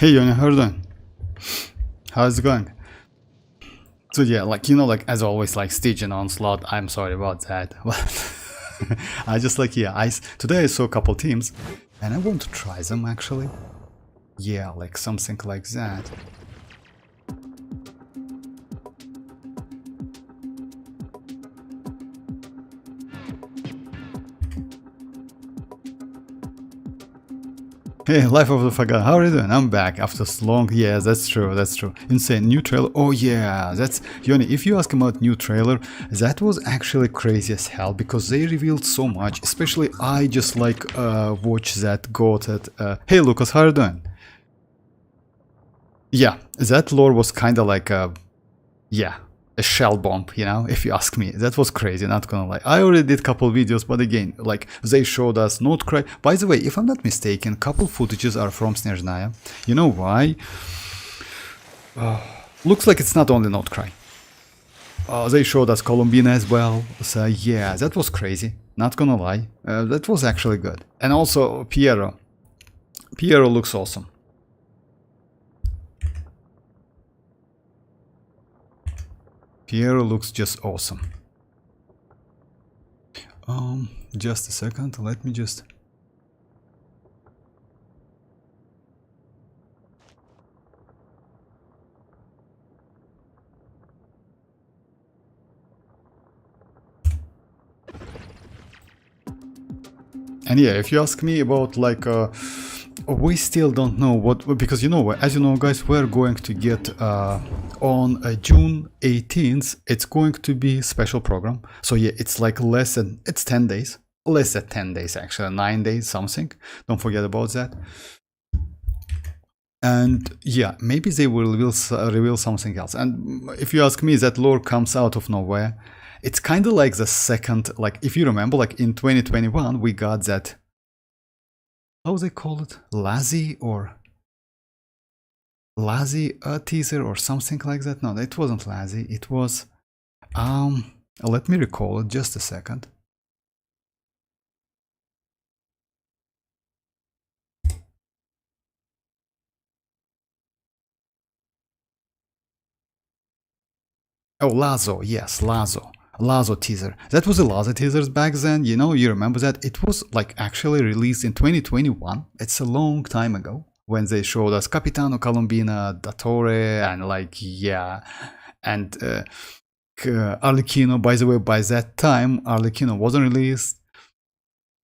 Hey Yoni, how are you doing? How's it going? So yeah, like like as always, like Stitch and Onslaught. I'm sorry about that. I just like today I saw a couple teams, and I want to try them actually. Yeah, like something like that. Hey, Life of the Faga, how are you doing? I'm back after so long. Yeah, that's true, that's true. Insane, new trailer. Oh yeah, that's Yoni. If you ask about new trailer, that was actually crazy as hell because they revealed so much. Especially I just like watch that got it. Hey Lucas, how are you doing? Yeah, that lore was kind of like a shell bomb, if you ask me. That was crazy, not gonna lie. I already did couple videos, but again, like they showed us not cry. By the way, if I'm not mistaken, couple footages are from Snezhnaya. You know why? Looks like it's not only not cry. They showed us Columbina as well. So yeah, that was crazy, not gonna lie. That was actually good. And also Piero looks awesome. Piero looks just awesome. Just a second, let me just... And yeah, if you ask me about like we still don't know what, because as you know guys, we're going to get on June 18th, it's going to be special program. So yeah, it's like it's 10 days, less than 10 days actually, 9 days something, don't forget about that. And yeah, maybe they will reveal something else. And if you ask me, that lore comes out of nowhere. It's kind of like the second, like if you remember, like in 2021 we got that, how they call it, Lazy teaser or something like that. No, it wasn't Lazy, it was let me recall it, just a second. Oh, Lazo, yes, Lazo teaser. That was the Lazo teasers back then, you remember that? It was like actually released in 2021. It's a long time ago when they showed us Capitano, Columbina, Dattore, and and Arlecchino. By the way, by that time, Arlecchino wasn't released.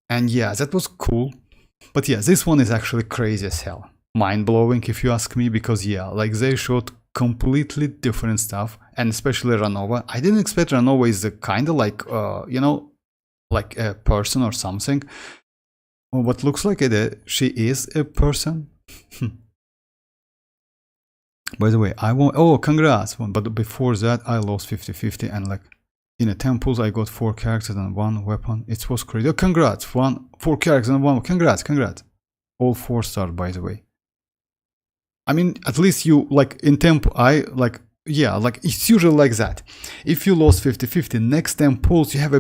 And yeah, that was cool. But yeah, this one is actually crazy as hell. Mind-blowing if you ask me, because yeah, like they showed completely different stuff, and especially Ranova. I didn't expect Ranova is a kind of like like a person or something. What looks like she is a person. By the way, I won't. Oh, congrats! But before that, I lost 50-50, and like in a temples, I got 4 characters and 1 weapon. It was crazy. Oh, congrats! 4 characters and 1. Congrats! All 4-star, by the way. I mean, at least you, like, in tempo, it's usually like that. If you lost 50-50, next 10 pulls, you have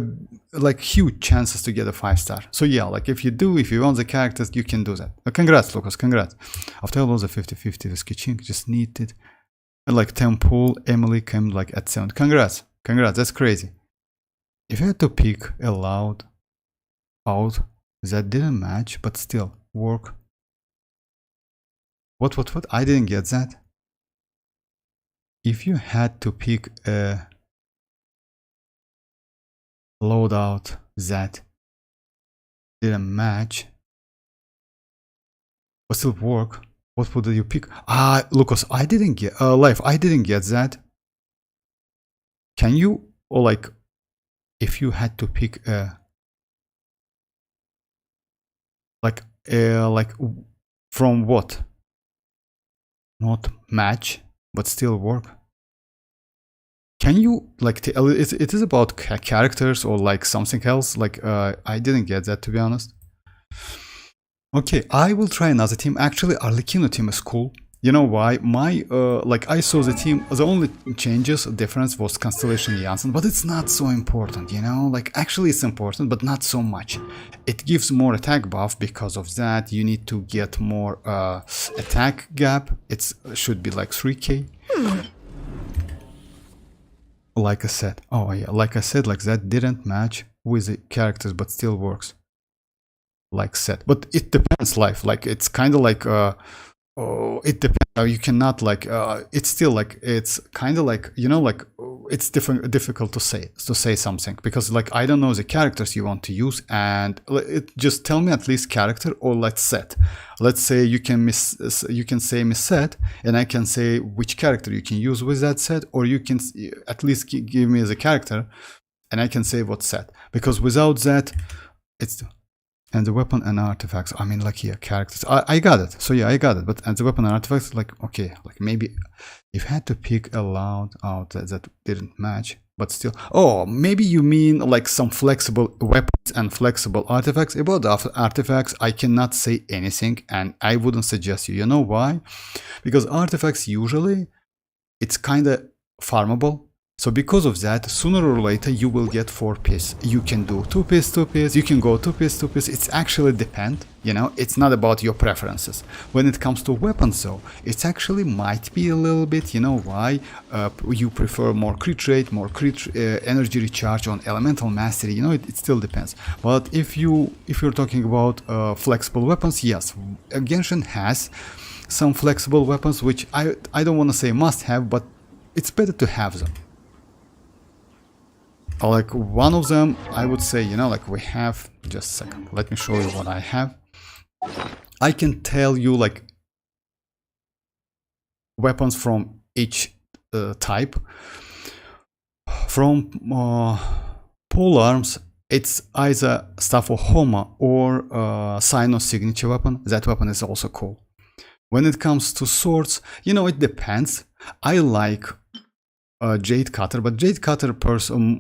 like huge chances to get a 5-star. So yeah, like if you want the characters, you can do that. Congrats, Lucas, congrats. After I lost the 50-50, the sketching just needed, and like 10 pull, Emily came like at 7. Congrats, that's crazy. If I had to pick a loud out, that didn't match, but still work. What? I didn't get that. If you had to pick a loadout that didn't match, but still work, what would you pick? Lucas, I didn't get Life. I didn't get that. Can you, or like, if you had to pick a like from what? Not match, but still work. Can you like it is about characters or like something else? Like I didn't get that, to be honest. Okay, I will try another team. Actually, Arlecchino team is cool. You know why? My like I saw the team. The only difference was Constellation iansan, but it's not so important. You know, like actually it's important, but not so much. It gives more attack buff. Because of that, you need to get more attack gap. It should be like 3k. Like I said, oh yeah, like I said, like that didn't match with the characters, but still works. Like said, but it depends. Life, like it's kind of like oh, it depends. You cannot like. It's still like it's kind of like, you know, like it's difficult to say something, because like I don't know the characters you want to use, and just tell me at least character, or let's set. Let's say you can say miss set, and I can say which character you can use with that set, or you can at least give me the character, and I can say what set, because without that, it's. And the weapon and artifacts, I mean, like here, characters. I got it. So yeah, I got it. But and the weapon and artifacts, like, okay, like maybe if I had to pick a loud out that didn't match, but still. Oh, maybe you mean like some flexible weapons and flexible artifacts. About the artifacts, I cannot say anything, and I wouldn't suggest you. You know why? Because artifacts usually, it's kind of farmable. So because of that, sooner or later you will get 4-piece. You can do 2-piece, 2-piece, you can go 2-piece, 2-piece. It's actually depend, you know, it's not about your preferences. When it comes to weapons though, it's actually might be a little bit, you know why? You prefer more crit rate, more crit energy recharge on elemental mastery, you know, it still depends. But if you're talking about flexible weapons, yes, Genshin has some flexible weapons, which I don't want to say must have, but it's better to have them. Like one of them, I would say, you know, like we have, just a second, let me show you what I have. I can tell you like weapons from each type. From pole arms, it's either Staff of Homa or Cynos signature weapon. That weapon is also cool. When it comes to swords, you know, it depends. I like Jade Cutter, but Jade Cutter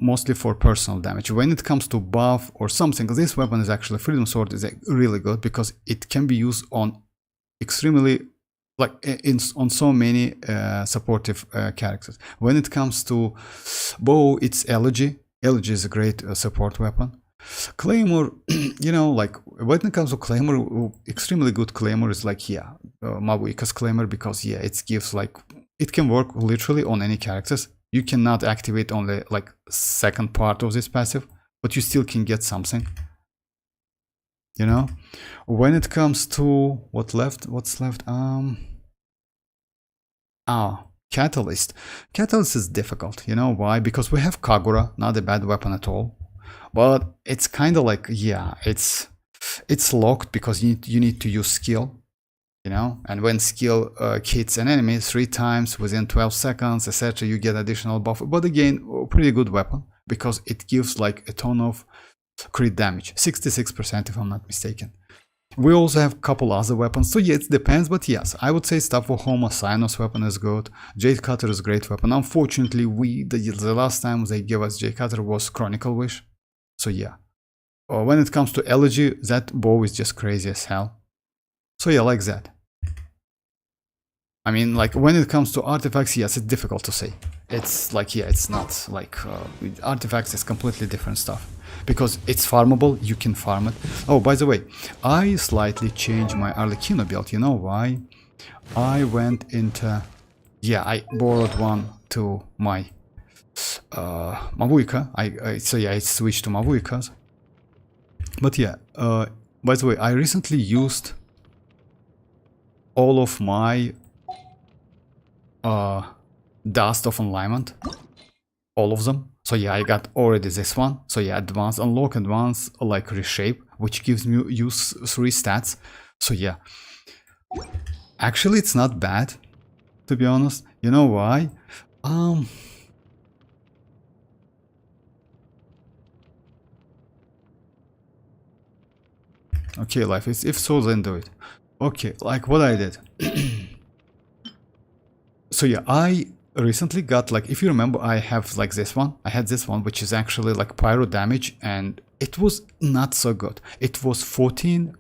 mostly for personal damage. When it comes to buff or something, this weapon is actually Freedom Sword is really good, because it can be used on extremely like on so many supportive characters. When it comes to bow, it's Elegy. Elegy is a great support weapon. Claymore, you know, like when it comes to Claymore, extremely good Claymore is like, yeah, Mavuika's Claymore, because yeah, it gives like, it can work literally on any characters. You cannot activate only like second part of this passive, but you still can get something. You know, when it comes to what's left? Catalyst. Catalyst is difficult. You know why? Because we have Kagura, not a bad weapon at all, but it's kind of like, yeah, it's locked because you need to use skill. You know, and when skill hits an enemy 3 times within 12 seconds, etc., you get additional buff. But again, pretty good weapon, because it gives like a ton of crit damage, 66% if I'm not mistaken. We also have a couple other weapons, so yeah, it depends, but yes, I would say Staff of Homa, Cynos weapon is good. Jade Cutter is a great weapon. Unfortunately, the last time they gave us Jade Cutter was Chronicle Wish, so yeah. When it comes to Elegy, that bow is just crazy as hell. So yeah, like that. I mean, like when it comes to artifacts, yes, it's difficult to say. It's like, yeah, it's not like artifacts is completely different stuff, because it's farmable. You can farm it. Oh, by the way, I slightly changed my Arlecchino build. You know why? I went into, yeah, I borrowed one to my mavuika. So yeah, I switched to mavuikas. But yeah, by the way, I recently used all of my Dust of Alignment, all of them. So yeah, I got already this one. So yeah, advanced, unlock advanced, like reshape, which gives me use 3 stats. So yeah, actually it's not bad, to be honest. You know why? Okay, life is, if so, then do it. Okay, like what I did. So yeah, I recently got, like, if you remember, I have like this one. I had this one, which is actually like pyro damage, and it was not so good. It was 14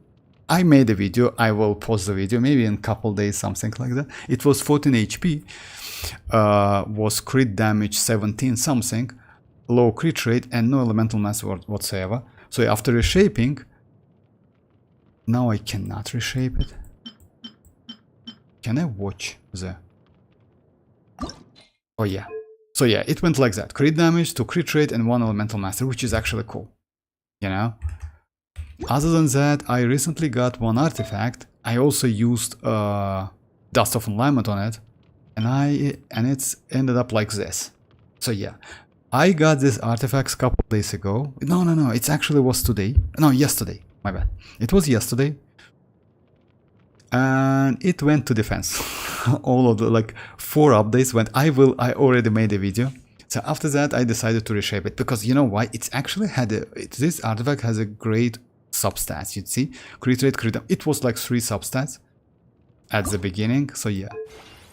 I made a video. I will post the video maybe in a couple days, something like that. It was 14 HP, was crit damage 17 something, low crit rate, and no elemental mass whatsoever. So after reshaping, now I cannot reshape it. Can I watch the... Oh yeah. So yeah, it went like that. Crit damage to crit rate and 1 elemental master, which is actually cool. You know? Other than that, I recently got one artifact. I also used Dust of Alignment on it. And it's ended up like this. So yeah. I got this artifact a couple days ago. No, it actually was today. No, yesterday. My bad. It was yesterday. And it went to defense. All of the like 4 updates went. I already made a video. So after that I decided to reshape it because you know why? It's actually had this artifact has a great substats. You'd see crit rate, crit. It was like 3 substats at the beginning. So yeah,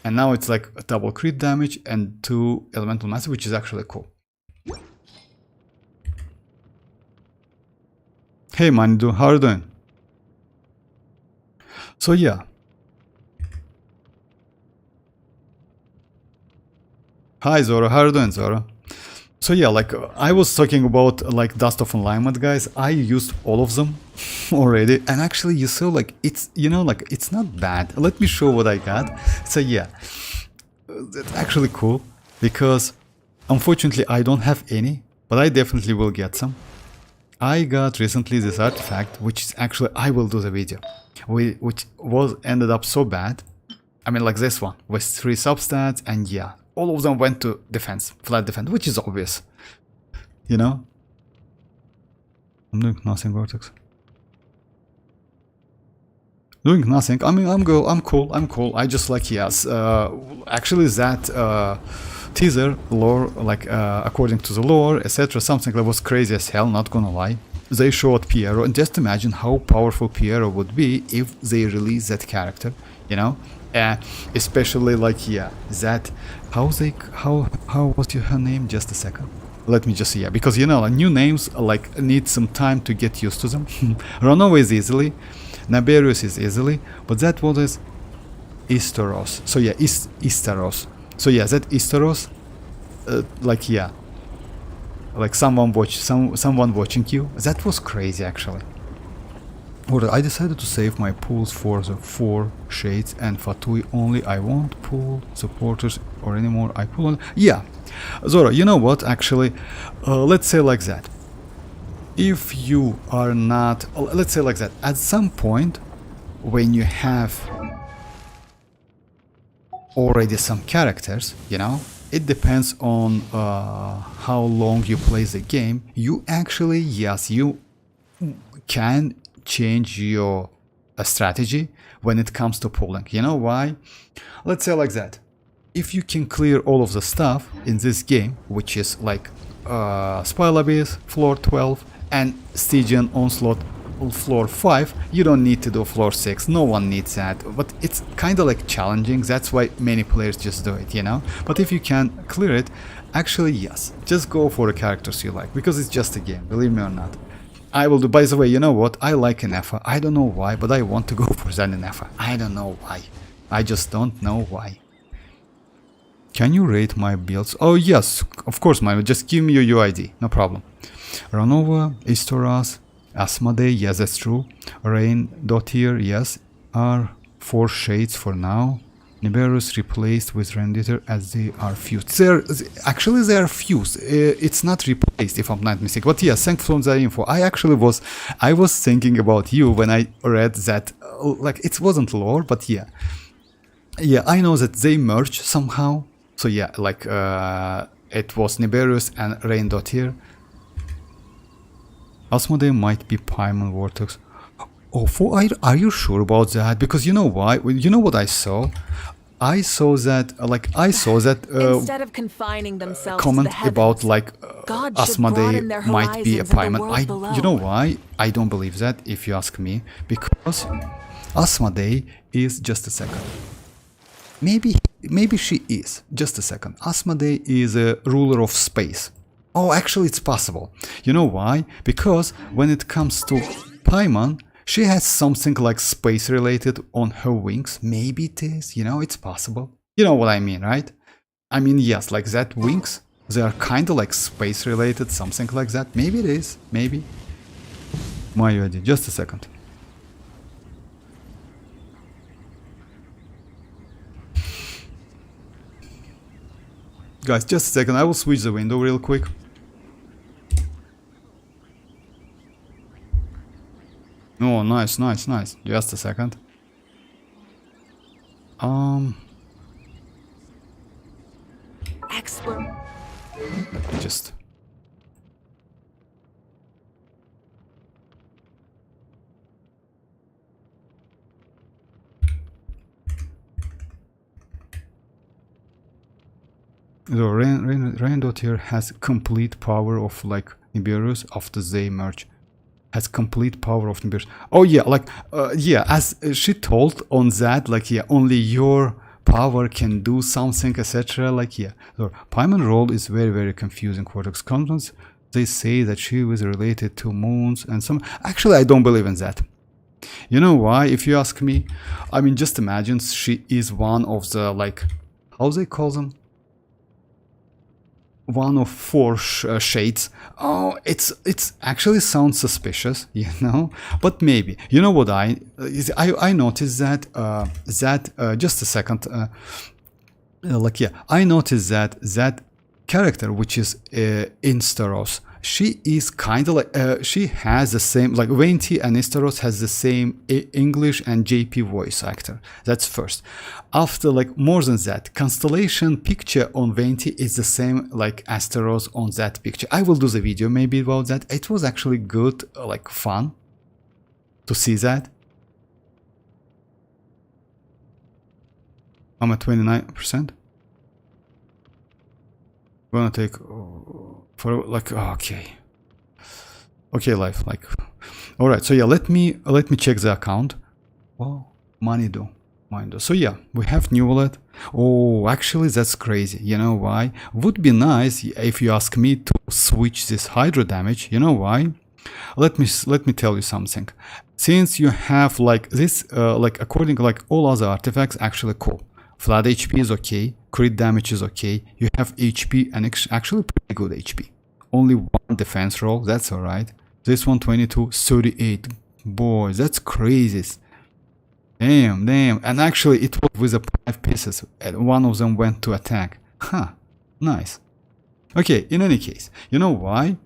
and now it's like a double crit damage and 2 elemental master, which is actually cool. Hey Manidu, how are you doing? So yeah. Hi Zoro, how are you doing, Zoro? So yeah, like I was talking about like Dust of Alignment, guys. I used all of them already, and actually you saw like it's, you know, like it's not bad. Let me show what I got. So yeah, it's actually cool because unfortunately I don't have any, but I definitely will get some. I got recently this artifact, which is actually, I will do the video, which was ended up so bad. I mean, like this one with 3 substats, and yeah, all of them went to defense, flat defense, which is obvious, you know. I'm doing nothing, Vortex. Doing nothing. I mean, I'm cool. I just like, yes, actually that teaser lore, like according to the lore, etc., something that was crazy as hell, not gonna lie. They showed Piero, and just imagine how powerful Piero would be if they release that character, you know. Especially like, yeah, that how was her name? Just a second, let me just, yeah, because you know, like, new names like need some time to get used to them. Ronova is easily, Naberius is easily, but that was Istoros. So yeah, Istaros. So yeah, that Istoros, like, yeah, like someone watching you. That was crazy actually. Or I decided to save my pools for the 4 shades and Fatui only. I won't pull supporters or anymore. I pull on. Yeah, Zora, you know what? Actually, let's say like that. If you are not, let's say like that. At some point, when you have already some characters, you know, it depends on how long you play the game. You actually, yes, you can change your strategy when it comes to pulling. You know why? Let's say like that. If you can clear all of the stuff in this game, which is like Spile Abyss, floor 12, and Stygian Onslaught, floor 5, you don't need to do floor 6. No one needs that, but it's kind of like challenging. That's why many players just do it, you know. But if you can clear it, actually, yes, just go for the characters you like, because it's just a game, believe me or not. I will do. By the way, you know what? I like Enefa. I don't know why, but I want to go for that Enefa. I don't know why. I just don't know why. Can you rate my builds? Oh yes, of course, Milo. Just give me your UID. No problem. Ranova, Istoras, Asmodee. Yes, that's true. Rain, Dotir. Yes, are 4 shades for now. Niberus replaced with Renditor as they are fused. Actually, they are fused. It's not replaced, if I'm not mistaken. But yes, thanks for the info. I was thinking about you when I read that. Like, it wasn't lore, but yeah. Yeah, I know that they merged somehow. So yeah, like it was Niberus and Rain Dotir. Asmodee might be Paimon Vortex. Oh, are you sure about that? Because you know why? You know what I saw? I saw that instead of confining themselves comment to the heavens, about like Asmodee Asmodee might be a Paimon. You know why? I don't believe that, if you ask me, because Asmodee is, just a second. Maybe she is. Just a second. Asmodee is a ruler of space. Oh, actually, it's possible. You know why? Because when it comes to Paimon, She has something like space related on her wings. Maybe it is, you know, it's possible. You know what I mean, right? I mean, yes, like that wings, they are kind of like space related, something like that. Maybe it is, maybe. My idea, just a second. Guys, just a second, I will switch the window real quick. Oh, nice, nice, nice. Just a second. Excellent. Let me just... The rain dot here has complete power of like Nibiru's after they merge. Has complete power of Nibiru's. Oh yeah, like yeah, as she told on that, like yeah, only your power can do something, etc. Like yeah, so paimon role is very confusing for the conference. They say that she was related to moons and some. Actually, I don't believe in that. You know why? If you ask me, I mean, just imagine she is one of the like, how they call them? One of four shades. Oh, it's actually sounds suspicious, you know, but maybe. You know what I noticed that just a second, like yeah, I noticed that character which is Instaros, she is kind of like she has the same, like Venti and Instaros has the same English and JP voice actor. That's first. After like more than that, constellation picture on Venti is the same like Asteros on that picture. I will do the video maybe about that. It was actually good, like fun to see that. I'm at 29%. Gonna take for like okay life, like all right. So yeah, let me check the account. Wow, money do. So yeah, we have new wallet. Oh, actually that's crazy. You know why? Would be nice if you ask me to switch this hydro damage. You know why? Let me tell you something. Since you have like this, like according to like all other artifacts, actually cool. Flat HP is okay. Crit damage is okay. You have HP and actually pretty good HP. Only one defense roll. That's alright. This one 22, 38. Boy, that's crazy. Damn. And actually it was with the 5 pieces. And one of them went to attack. Huh. Nice. Okay, in any case, you know why?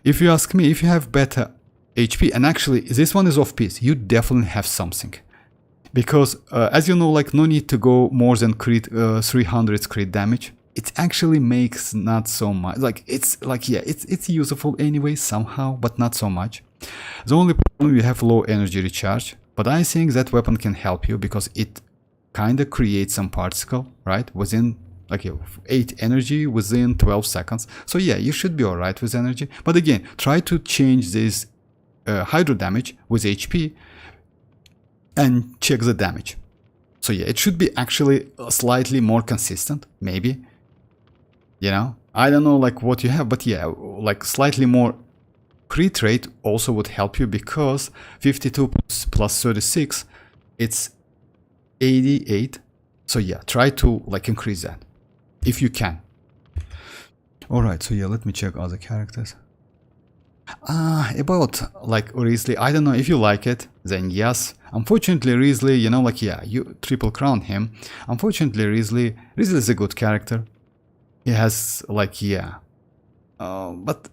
If you ask me, if you have better HP, and actually this one is off piece, you definitely have something. Because as you know, like no need to go more than crit 300 crit damage. It actually makes not so much. Like it's like yeah, it's useful anyway somehow, but not so much. The only problem, you have low energy recharge. But I think that weapon can help you because it kind of creates some particle, right? Within like 8 energy within 12 seconds. So yeah, you should be alright with energy. But again, try to change this hydro damage with HP and check the damage. So yeah, it should be actually slightly more consistent, maybe. You know, I don't know like what you have, but yeah, like slightly more crit rate also would help you because 52 plus 36, it's 88. So yeah, try to like increase that if you can. Alright, so yeah, let me check other characters. About like Risley, I don't know if you like it, then yes. Unfortunately, Risley, you know, like yeah, you triple crown him. Unfortunately, Risley is a good character. He has like yeah, but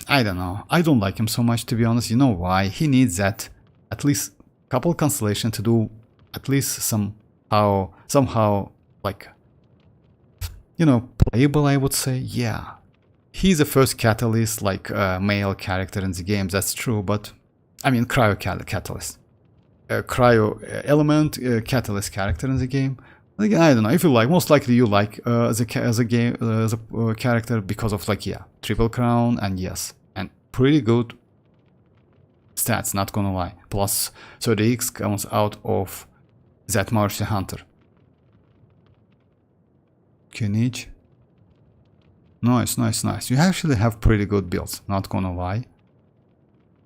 I don't know. I don't like him so much, to be honest. You know why? He needs that at least couple constellation to do at least somehow like, you know, playable, I would say. Yeah. He's the first catalyst, like male character in the game, that's true, but I mean cryo catalyst. Cryo element catalyst character in the game. Again, I don't know if you like. Most likely you like the character because of like yeah, triple crown and yes, and pretty good stats. Not gonna lie. Plus 30x comes out of that Martian Hunter. Kinich. Nice. You actually have pretty good builds. Not gonna lie.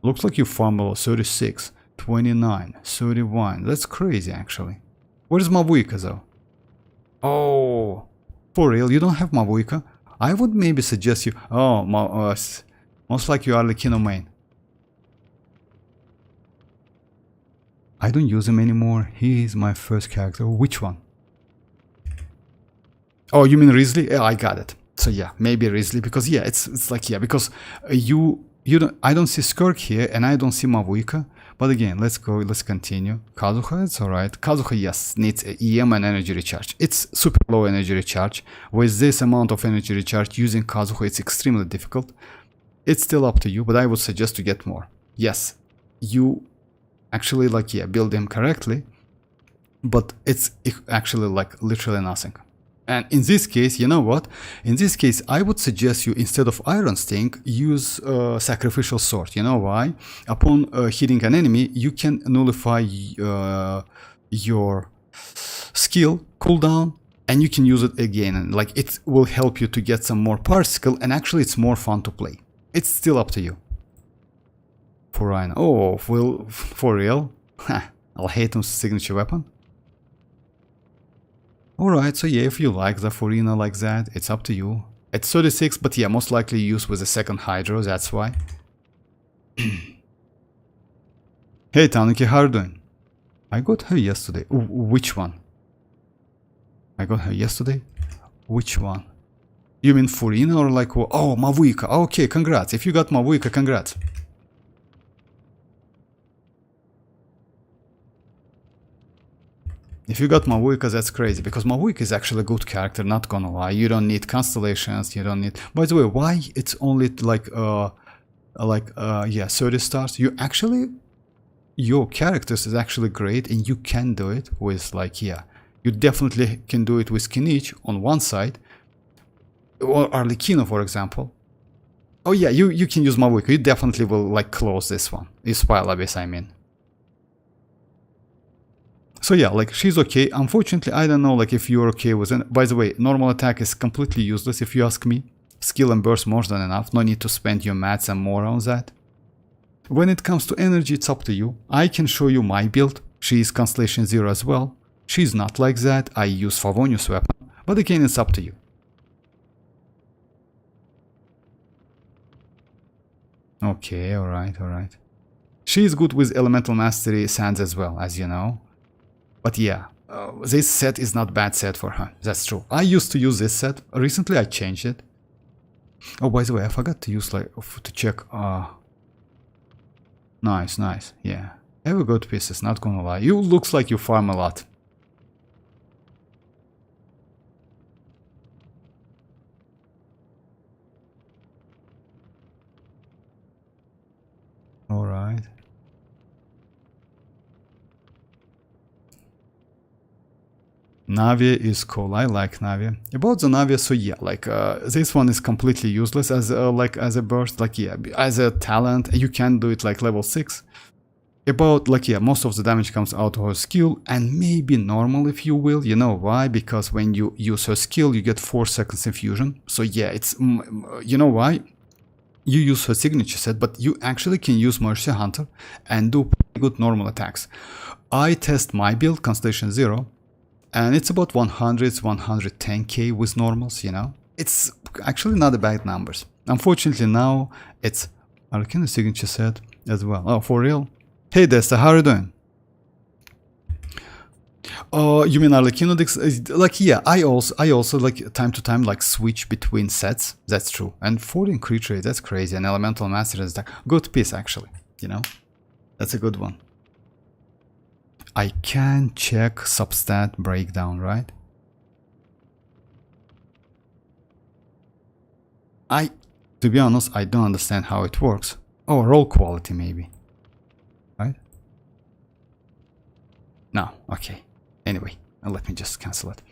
Looks like you farm 36. 29, 31. That's crazy, actually. Where's mavuika, though? Oh, for real? You don't have mavuika? I would maybe suggest you... Oh, most likely you are the Kino main. I don't use him anymore. He is my first character. Which one? Oh, you mean Risley? Yeah, I got it. So yeah, maybe Risley, because yeah, it's like, yeah, because you don't, I don't see Skirk here and I don't see mavuika. But again, let's continue. Kazuha, it's alright. Kazuha, yes, needs EM and energy recharge. It's super low energy recharge. With this amount of energy recharge, using Kazuha, it's extremely difficult. It's still up to you, but I would suggest to get more. Yes, you actually, like, yeah, build him correctly, but it's actually like literally nothing. And in this case, you know what? In this case, I would suggest you, instead of Iron Sting, use Sacrificial Sword. You know why? Upon hitting an enemy, you can nullify your skill cooldown, and you can use it again. And like, it will help you to get some more particle, and actually it's more fun to play. It's still up to you. For Rhino. Oh, well, for real? I'll hate him signature weapon. Alright, so yeah, if you like the Forina like that, it's up to you. It's 36, but yeah, most likely used with the second Hydro, that's why. Hey Tanuki, how are you doing? I got her yesterday. Ooh, which one? I got her yesterday? Which one? You mean Forina or like... Oh, mavuika. Okay, congrats. If you got mavuika, congrats. If you got mavuika, that's crazy, because mavuika is actually a good character, not gonna lie. You don't need constellations, you don't need... By the way, why it's only like 30 stars? You actually... Your characters is actually great, and you can do it with, like, yeah. You definitely can do it with Kinich on one side, or Arlecchino, for example. Oh yeah, you can use mavuika. You definitely will, like, close this one. This Pile Abyss, I mean. So yeah, like, she's okay. Unfortunately, I don't know, like, if you're okay with it. By the way, normal attack is completely useless if you ask me. Skill and burst more than enough. No need to spend your mats and more on that. When it comes to energy, it's up to you. I can show you my build. She is Constellation 0 as well. She's not like that. I use Favonius weapon. But again, it's up to you. Okay, alright, alright. She is good with Elemental Mastery Sands as well, as you know. But yeah, this set is not bad set for her. That's true. I used to use this set. Recently I changed it. Oh, by the way, I forgot to use, like, to check. Nice, nice. Yeah. Have a good pieces, not gonna lie. You looks like you farm a lot. Alright. Navia is cool. I like Navia. About the Navia, so yeah, like, this one is completely useless as a burst. Like, yeah, as a talent, you can do it like level 6. About, like, yeah, most of the damage comes out of her skill, and maybe normal, if you will. You know why? Because when you use her skill, you get 4 seconds infusion. So yeah, it's, you know why? You use her signature set, but you actually can use Mercy Hunter and do pretty good normal attacks. I test my build, Constellation 0. And it's about 110k with normals, you know. It's actually not a bad numbers. Unfortunately now it's Arcana signature set as well. Oh, for real? Hey Desta, how are you doing? Oh, you mean Arlecchino? Like, yeah, I also like time to time like switch between sets. That's true. And 14 creature rate, that's crazy. And Elemental Master is that good piece actually, you know. That's a good one. I can check substat breakdown, right? To be honest, I don't understand how it works. Oh, roll quality maybe. Right? No, okay. Anyway, let me just cancel it.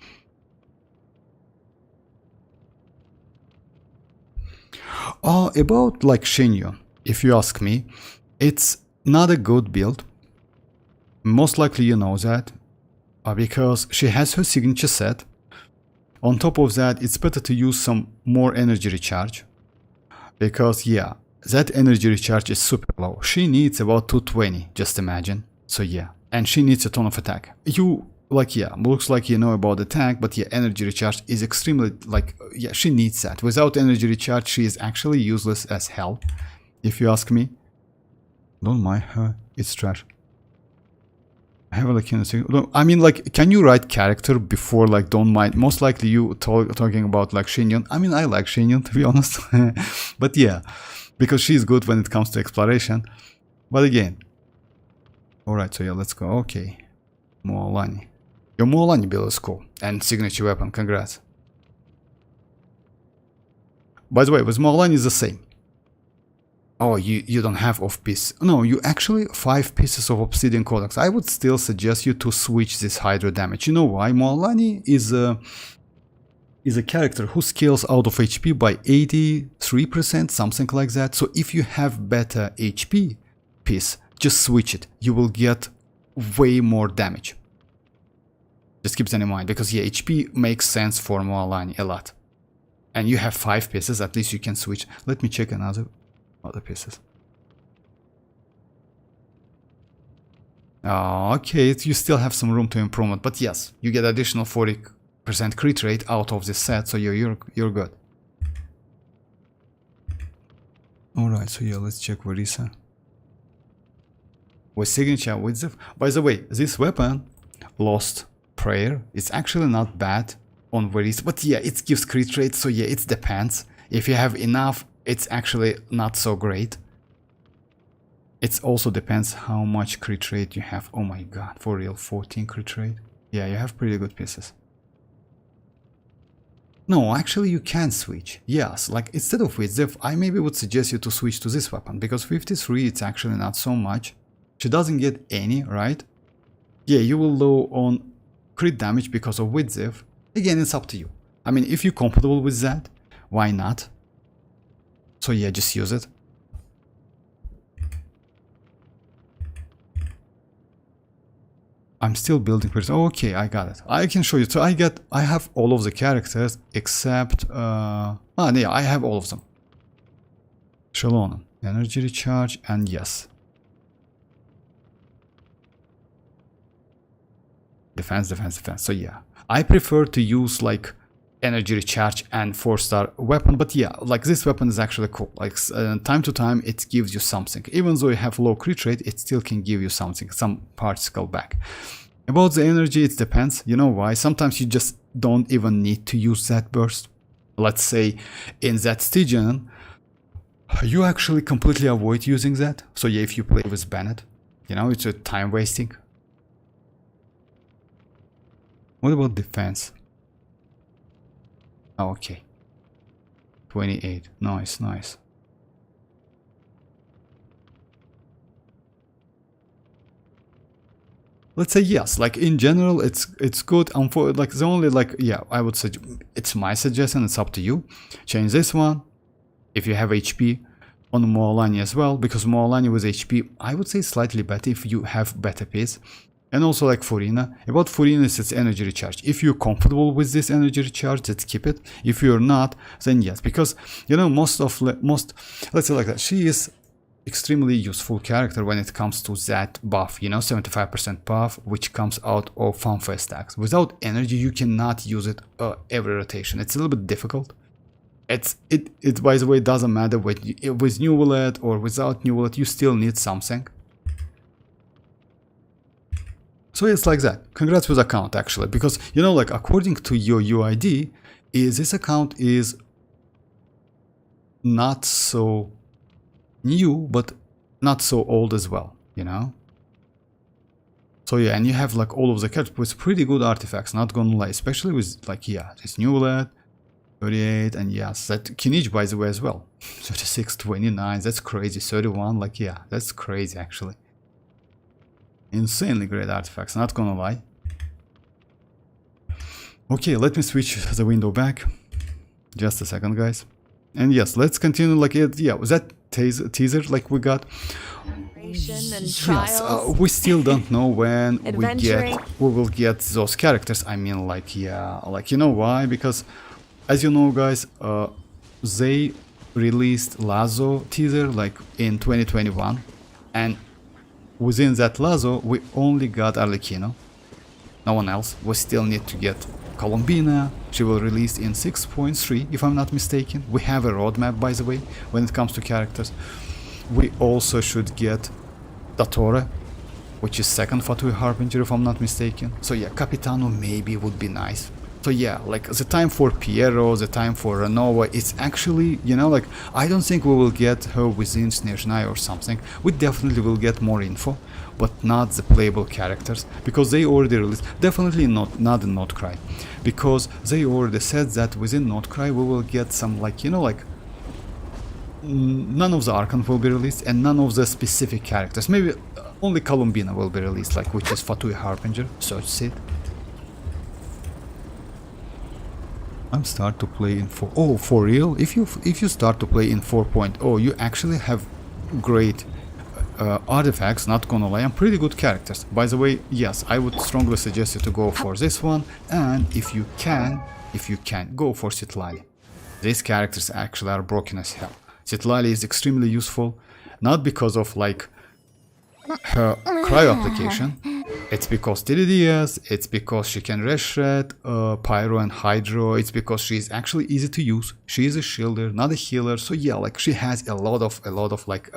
Oh, about like Shinyo, if you ask me, it's not a good build. Most likely you know that, because she has her signature set. On top of that, it's better to use some more energy recharge. Because yeah, that energy recharge is super low. She needs about 220, just imagine. So yeah, and she needs a ton of attack. You, like, yeah, looks like you know about attack, but yeah, energy recharge is extremely, like, yeah, she needs that. Without energy recharge, she is actually useless as hell, if you ask me. Don't mind her, it's trash. I have like, I mean, like, can you write character before, like, don't mind? Most likely you talking about like Shinyon. I mean, I like Shinyon, to be honest. But yeah, because she's good when it comes to exploration. But again, alright, so yeah, let's go. Okay, Mualani. Your Mualani build is cool. And signature weapon, congrats. By the way, with Mualani is the same. Oh, you don't have off piece. No, you actually 5 pieces of obsidian codex. I would still suggest you to switch this hydro damage. You know why? Mualani is a character who scales out of HP by 83%, something like that. So if you have better HP piece, just switch it. You will get way more damage. Just keep that in mind, because yeah, HP makes sense for Mualani a lot. And you have 5 pieces, at least you can switch. Let me check other pieces. Okay, you still have some room to improvement, but yes, you get additional 40% crit rate out of this set, so you're good. Alright, so yeah, let's check varesa. With signature, with the... By the way, this weapon, Lost Prayer, it's actually not bad on varesa, but yeah, it gives crit rate, so yeah, it depends. If you have enough, it's actually not so great. It also depends how much crit rate you have. Oh my god, for real, 14 crit rate? Yeah, you have pretty good pieces. No, actually you can switch. Yes, like instead of with Zeph, I maybe would suggest you to switch to this weapon, because 53 it's actually not so much. She doesn't get any, right? Yeah, you will low on crit damage because of with Zeph. Again, it's up to you. I mean, if you're comfortable with that, why not? So yeah, just use it. I'm still building. Oh, okay, I got it. I can show you. So I have all of the characters except yeah, I have all of them. Xilonen, energy recharge, and yes, defense. So yeah, I prefer to use like energy recharge and 4-star weapon, but yeah, like this weapon is actually cool. Like time to time it gives you something. Even though you have low crit rate, it still can give you something, some particle back. About the energy, it depends. You know why? Sometimes you just don't even need to use that burst. Let's say in that Stygian, you actually completely avoid using that. So yeah, if you play with Bennett, you know, it's a time wasting. What about defense? Oh, okay, 28. Nice. Let's say yes. Like in general, it's good. Like the only, like, yeah, I would say it's my suggestion. It's up to you. Change this one if you have HP on Mualani as well, because Mualani with HP, I would say slightly better if you have better piece. And also like Furina. About Furina is its energy recharge. If you're comfortable with this energy recharge, let's keep it. If you're not, then yes, because you know most, let's say like that, she is extremely useful character when it comes to that buff, you know, 75% buff, which comes out of fanfare stacks. Without energy, you cannot use it every rotation. It's a little bit difficult. It by the way doesn't matter with new wallet or without new wallet, you still need something. So it's like that. Congrats with account actually, because you know, like according to your UID, this account is not so new, but not so old as well, you know. So yeah, and you have like all of the characters with pretty good artifacts, not gonna lie, especially with like, yeah, this new wallet, 38, and yes, that kinich by the way as well, 36, 29, that's crazy, 31, like yeah, that's crazy actually. Insanely great artifacts, not gonna lie. Okay, let me switch the window back. Just a second, guys. And yes, let's continue like it. Yeah, was that teaser like we got? Yes, we still don't know when we will get those characters. I mean, like, yeah, like, you know why? Because as you know, guys, they released Lazo teaser like in 2021, and within that Lazo we only got Arlecchino, no one else. We still need to get Colombina. She will release in 6.3 if I'm not mistaken. We have a roadmap, by the way, when it comes to characters. We also should get Dattore, which is second Fatui Harbinger if I'm not mistaken. So yeah, Capitano maybe would be nice. So yeah, like the time for Piero, the time for Renova, it's actually, you know, like I don't think we will get her within Snezhnaya or something. We definitely will get more info, but not the playable characters, because they already released. Definitely not in Notcry, because they already said that within Notcry we will get some, like, you know, like none of the Archon will be released and none of the specific characters. Maybe only Colombina will be released, like, which is Fatui Harbinger, Search Seed. I'm start to play in 4. Oh, for real? If you start to play in 4.0, you actually have great artifacts, not gonna lie, and pretty good characters. By the way, yes, I would strongly suggest you to go for this one, and if you can, go for citlali. These characters actually are broken as hell. Citlali is extremely useful, not because of like her cryo application. It's because TDDS, it's because she can reshred, pyro and hydro, it's because she's actually easy to use. She is a shielder, not a healer, so yeah, like she has a lot of like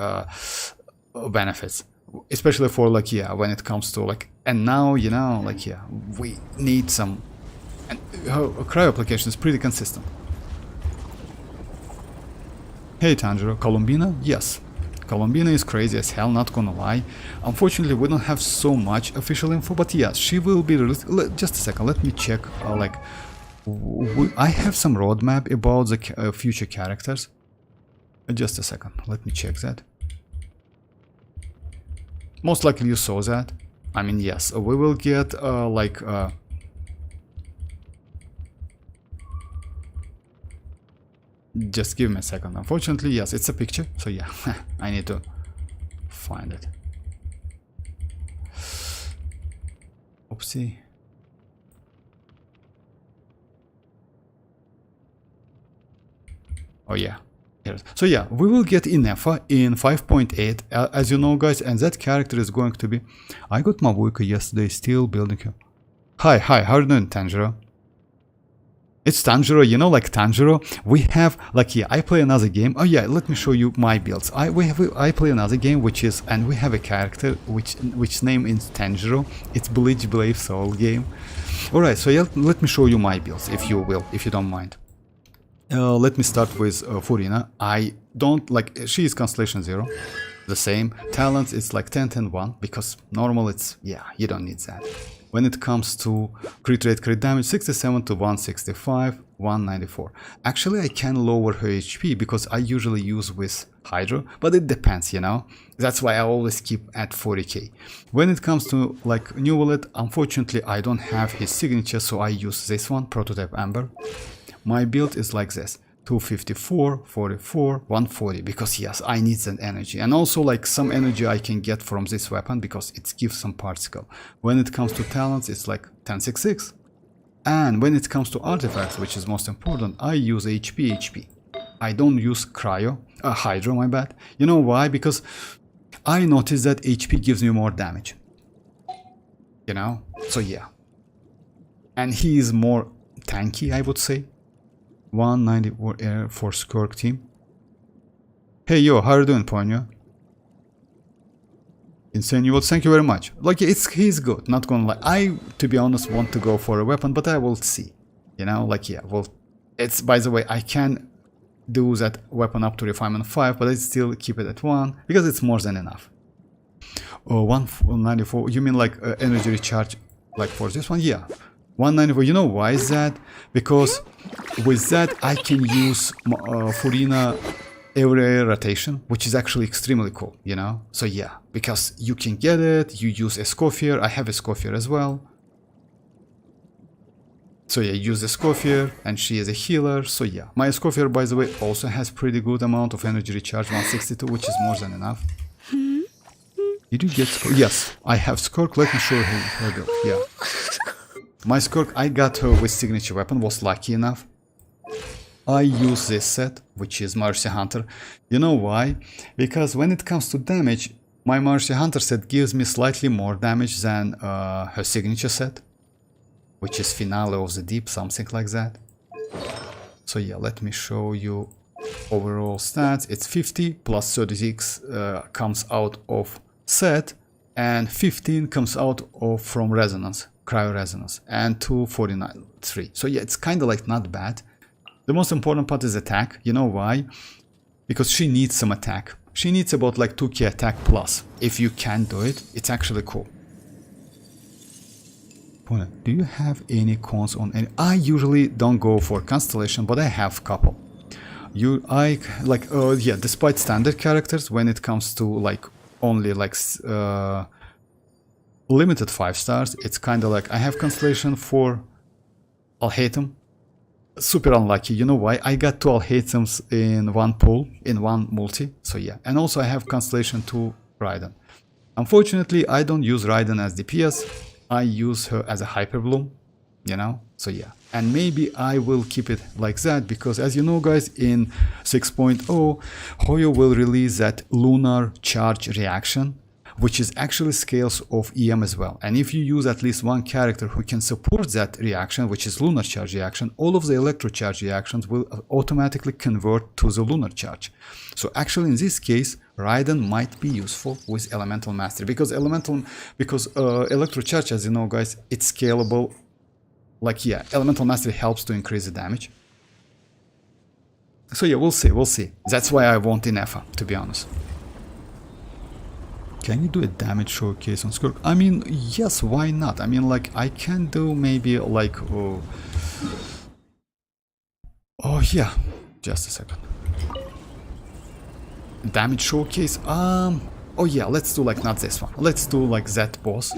benefits, especially for like, yeah, when it comes to like, and now, you know, like, yeah, we need some, and her cryo application is pretty consistent. Hey Tanjiro, Colombina? Yes. Colombina is crazy as hell, not gonna lie. Unfortunately, we don't have so much official info, but yes, she will be released. Just a second, let me check. Like, I have some roadmap about the future characters. Just a second, let me check that. Most likely you saw that. I mean, yes, we will get like just give me a second. Unfortunately, yes, it's a picture, so yeah, I need to find it. Oopsie. Oh yeah. So yeah, we will get Inefa in 5.8, as you know, guys, and that character is going to be... I got Mavuika yesterday, still building her. Hi, how are you doing, Tanjiro? It's Tanjiro, you know, like Tanjiro, we have, like, yeah, I play another game. Oh yeah, let me show you my builds. I play another game, which is, and we have a character which name is Tanjiro. It's Bleach Blade Soul game. Alright, so yeah, let me show you my builds, if you will, if you don't mind. Let me start with Furina. I don't like, she is Constellation 0, the same. Talents, it's like 10, 10, 1, because normal it's, yeah, you don't need that. When it comes to crit rate, crit damage, 67 to 165, 194. Actually, I can lower her HP because I usually use with Hydro, but it depends, you know. That's why I always keep at 40k. When it comes to like New Wallet, unfortunately, I don't have his signature, so I use this one, Prototype Amber. My build is like this. 254, 44, 140, because yes, I need that energy, and also like some energy I can get from this weapon because it gives some particle. When it comes to talents, it's like 1066, and when it comes to artifacts, which is most important, I use HP. I don't use Hydro, my bad. You know why? Because I noticed that HP gives me more damage, you know, so yeah, and he is more tanky, I would say. 190 for Skirk team. Hey yo, how are you doing, Ponyo? Insane you will, thank you very much. Like, he's good, not gonna lie. I, to be honest, want to go for a weapon, but I will see. You know, like, yeah, well, it's, by the way, I can do that weapon up to refinement 5, but I still keep it at 1 because it's more than enough. 194, you mean like energy recharge, like for this one? Yeah. 194, you know why is that? Because with that I can use Furina every rotation, which is actually extremely cool, you know? So yeah, because you can get it, you use Escoffier, I have Escoffier as well. So yeah, use Escoffier, and she is a healer, so yeah. My Escoffier, by the way, also has pretty good amount of energy recharge, 162, which is more than enough. Did you get Skirk? Yes, I have Skirk, let me show you her build, yeah. My Skirk, I got her with signature weapon, was lucky enough. I use this set, which is Mercy Hunter. You know why? Because when it comes to damage, my Mercy Hunter set gives me slightly more damage than her signature set, which is Finale of the Deep, something like that. So yeah, let me show you overall stats. It's 50 plus 36 comes out of set, and 15 comes out of from resonance, cryo resonance, and 249 3. So yeah, it's kind of like not bad. The most important part is attack. You know why? Because she needs some attack. She needs about like 2k attack plus. If you can do it, it's actually cool. Do you have any cons on any? I usually don't go for constellation, but I have couple. Yeah, despite standard characters, when it comes to like only like limited 5 stars, it's kind of like I have constellation for Alhaitham. Super unlucky. You know why? I got 2 Alhaithams in one pool, in one multi. So yeah, and also I have constellation to Raiden. Unfortunately, I don't use Raiden as DPS. I use her as a hyper bloom, you know. So yeah, and maybe I will keep it like that because, as you know, guys, in 6.0, Hoyo will release that lunar charge reaction, which is actually scales of EM as well. And if you use at least one character who can support that reaction, which is lunar charge reaction, all of the electro charge reactions will automatically convert to the lunar charge. So actually in this case, Raiden might be useful with elemental mastery because electro charge, as you know, guys, it's scalable. Like yeah, elemental mastery helps to increase the damage. So yeah, we'll see. That's why I want Inefa, to be honest. Can you do a damage showcase on Skirk? I mean, yes, why not? I mean, like, I can do maybe like... Oh yeah, just a second. Damage showcase? Oh yeah, let's do like not this one. Let's do like that boss,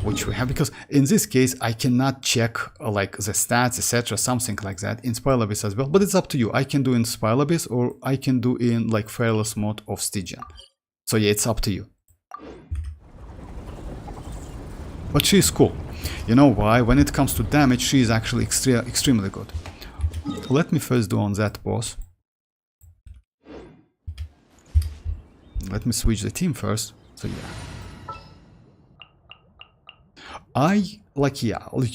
which we have, because in this case, I cannot check like the stats, etc., something like that in Spile Abyss as well. But it's up to you. I can do in Spile Abyss or I can do in like Fearless mode of Stygian. So yeah, it's up to you. But she's cool. You know why? When it comes to damage, she is actually extremely good. Let me first do on that boss. Let me switch the team first. So yeah.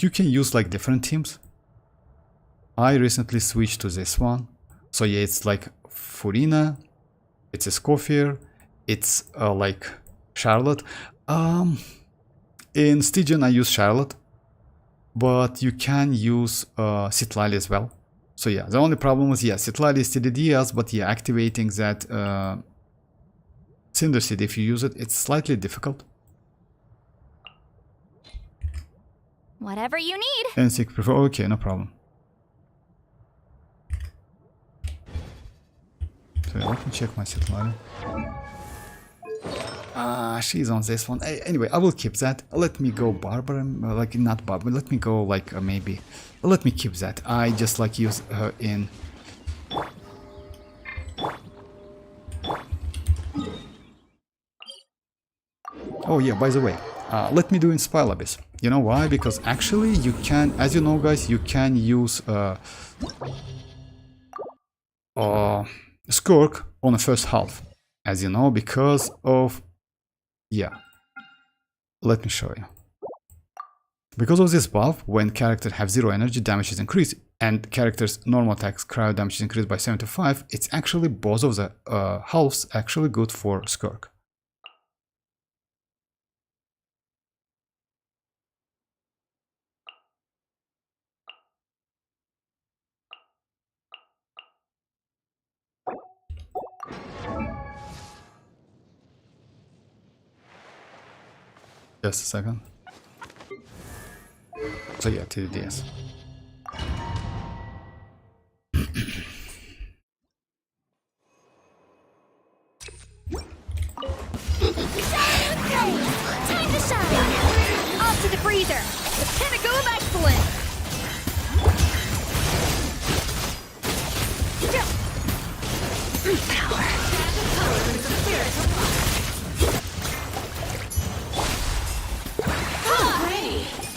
You can use like different teams. I recently switched to this one. So yeah, it's like Furina, it's a Scofier, it's like Charlotte. In Stygian I use Charlotte, but you can use Citlali as well. So yeah, the only problem is, yeah, Citlali is TDDS, but yeah, activating that Cinder Seed, if you use it, it's slightly difficult. Whatever you need. N6 prefer. Okay, no problem. So yeah, let me check my Citlali. She's on this one. Anyway, I will keep that. Let me go Barbara, like not Barbara. Let me go like maybe. Let me keep that. I just like use her in. Oh yeah, by the way, let me do in Spile Abyss. You know why? Because actually you can, as you know, guys, you can use Skirk on the first half. As you know, because of... Yeah. Let me show you. Because of this buff, when characters have 0 energy, damage is increased, and characters' normal attacks cryo damage is increased by 75, it's actually both of the halves actually good for Skirk. Just a second. So yeah, TDDS. Time to shine! Off to the freezer! The pinnacle of excellence! Power.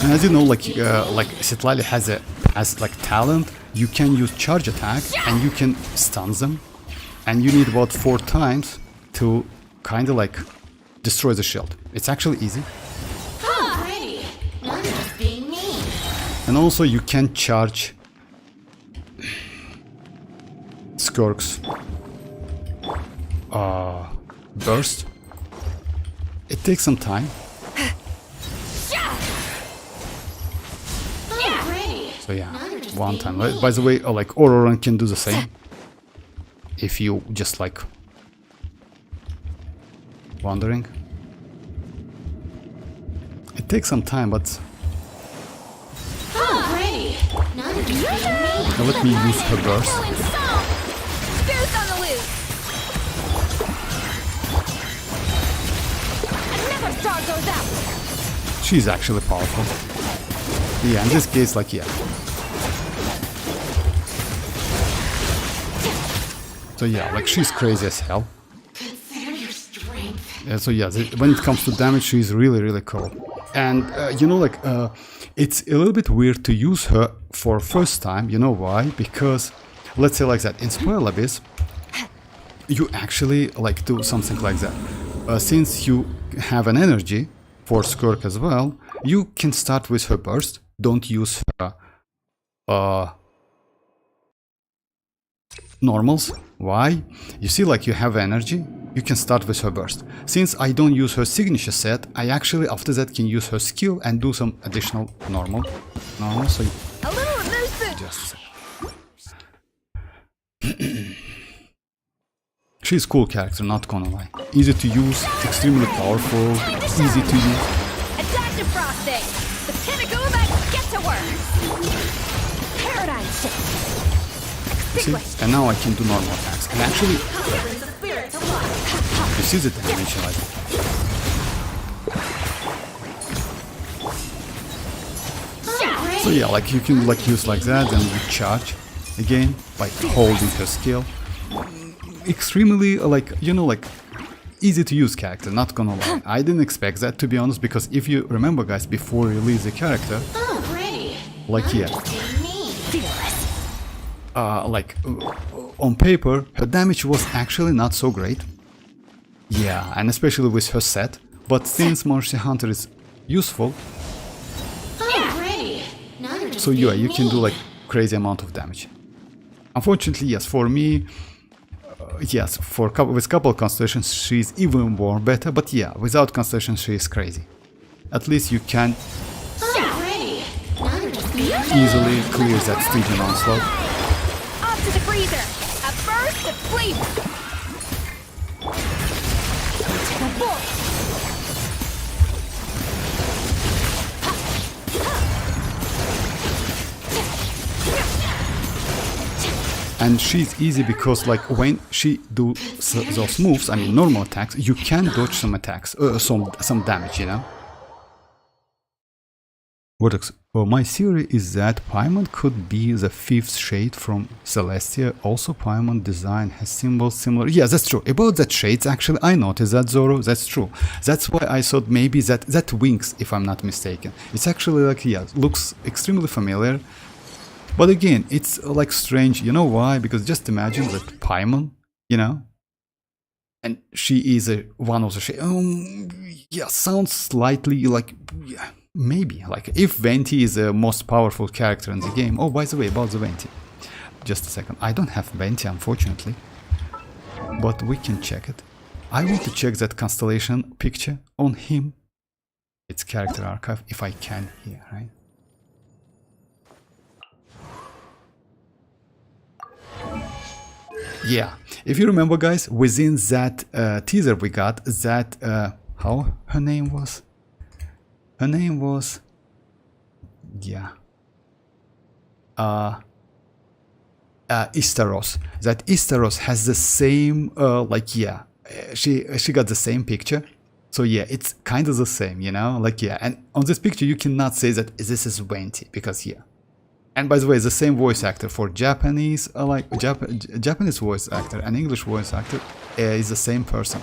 And as you know, like Citlali has like talent you can use charge attack and you can stun them. And you need about 4 times to kind of like destroy the shield. It's actually easy. Alrighty. Now you're just being mean. And also you can charge skirks burst. It takes some time. So yeah, one time. By the way, like Ororon can do the same. If you just like wandering. It takes some time, but now let me use her burst. Spears on the loose. Never star goes out. She's actually powerful. Yeah, in this case, like, yeah. So yeah, like she's crazy as hell. Consider your strength. Yeah, so yeah, when it comes to damage, she's really, really cool. And you know, like, it's a little bit weird to use her for first time. You know why? Because, let's say like that, in Spoil Abyss, you actually like do something like that. Since you have an energy for Skirk as well, you can start with her burst. Don't use her normals. Why? You see, like, you have energy, you can start with her burst. Since I don't use her signature set, I actually after that can use her skill and do some additional normal. So A little elusive. just a second. She's a cool character, not gonna lie. Easy to use, extremely powerful, easy to use. Attack defrosting. The Pinaguma, get to work. Paradigm shift. See? And now I can do normal attacks. And actually, you see the damage, like. So yeah, like you can like use like that, and you charge again by holding her skill. Extremely like, you know, like easy to use character, not gonna lie. I didn't expect that, to be honest, because if you remember, guys, before you release the character, like yeah, like on paper her damage was actually not so great. Yeah, and especially with her set. But since Monster Hunter is useful, so yeah, you can do like crazy amount of damage. Unfortunately, yes, for me, yes, with couple constellations she's even more better. But yeah, without constellation she is crazy. At least you can easily clear that Stygian onslaught. Off to the freezer. A burst of flavor. And she's easy because like when she do those moves, I mean normal attacks, you can dodge some attacks, some damage, you know. Well, my theory is that Paimon could be the 5th shade from Celestia. Also, Paimon design has symbols similar. Yeah, that's true. About that shades, actually, I noticed that, Zoro. That's true. That's why I thought maybe that wings, if I'm not mistaken. It's actually like, yeah, looks extremely familiar. But again, it's like strange. You know why? Because just imagine that Paimon, you know, and she is one of the shades. Yeah, sounds slightly like, yeah. Maybe, like, if Venti is the most powerful character in the game. Oh, by the way, about the Venti. Just a second. I don't have Venti, unfortunately. But we can check it. I want to check that constellation picture on him. It's character archive, if I can here, right? Yeah. If you remember, guys, within that teaser we got, that... how her name was? Her name was, yeah, Istaros. That Istaros has the same, like, yeah, she got the same picture. So yeah, it's kind of the same, you know, like, yeah. And on this picture, you cannot say that this is Venti, because yeah. And by the way, the same voice actor for Japanese, like Japanese voice actor and English voice actor is the same person.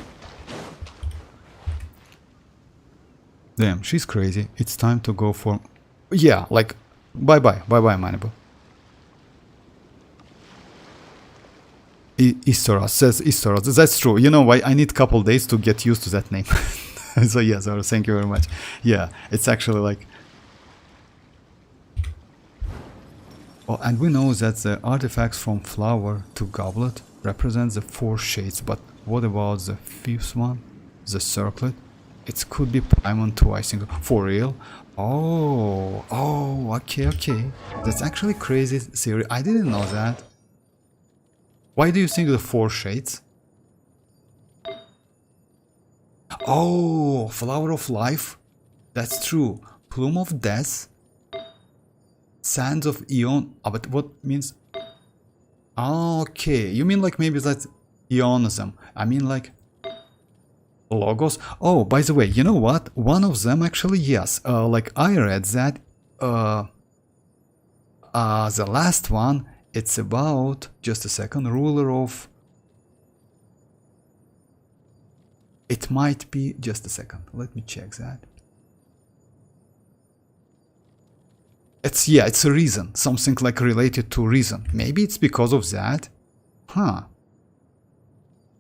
Damn, she's crazy. It's time to go for... Yeah, like, bye-bye, Manibo. Istoros says Istoros. That's true. You know why? I need a couple days to get used to that name. So yeah, Zoro, thank you very much. Yeah, it's actually like... Oh, and we know that the artifacts from flower to goblet represent the 4 shades, but what about the 5th one? The circlet? It could be paimon too, I think. For real? Oh, okay. That's actually crazy theory. I didn't know that. Why do you think the 4 shades? Oh, flower of life. That's true. Plume of death. Sands of Eon. Oh, but what means? Okay, you mean like maybe that's Eonism. I mean like logos. Oh, by the way, you know what? One of them actually, yes. Like I read that. The last one, it's about just a second. Ruler of. It might be just a second. Let me check that. It's a reason, something like related to reason. Maybe it's because of that. Huh.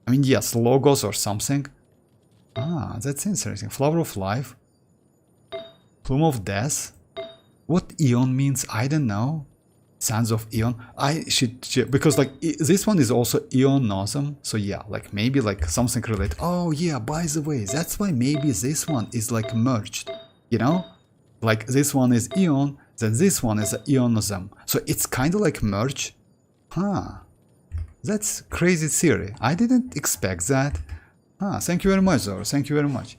I mean, yes, logos or something. Ah, that's interesting. Flower of life. Plume of death. What Eon means, I don't know. Sands of Eon. I should check, because like this one is also Eonism. So yeah, like maybe like something related. Oh yeah, by the way, that's why maybe this one is like merged. You know? Like this one is Eon. Then this one is Eonism. So it's kind of like merge. Huh. That's crazy theory. I didn't expect that. Huh. Thank you very much, Zoro. Thank you very much.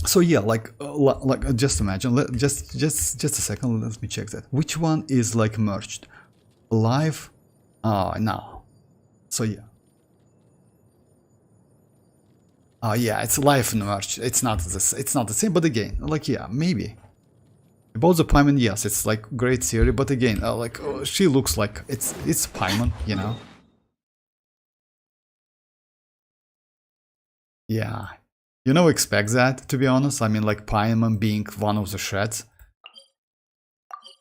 So yeah, like just imagine. Just a second. Let me check that. Which one is like merged? Live. No. So yeah. Yeah, it's live merged. It's not this. It's not the same. But again, like yeah, maybe. About the paimon, yes, it's like great theory, but again, she looks like it's paimon, you know. Yeah, you know, expect that, to be honest. I mean, like paimon being one of the shreds,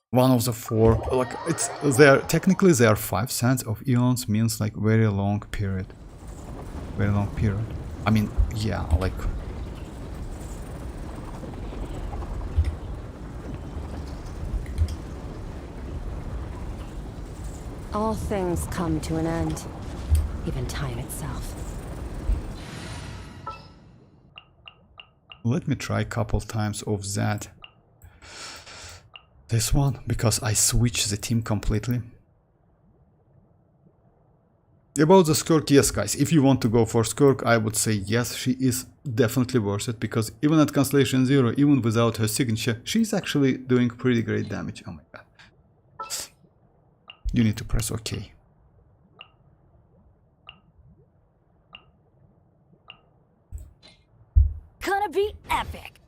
one of the 4. Like it's there. Technically, there are 5 sands of eons, means like very long period. Very long period. I mean, yeah, like. All things come to an end, even time itself. Let me try a couple times of that. This one, because I switched the team completely. About the skirk, yes guys, if you want to go for skirk, I would say yes, she is definitely worth it, because even at Constellation 0, even without her signature, she's actually doing pretty great damage. Oh my god. You need to press OK. Gonna be epic.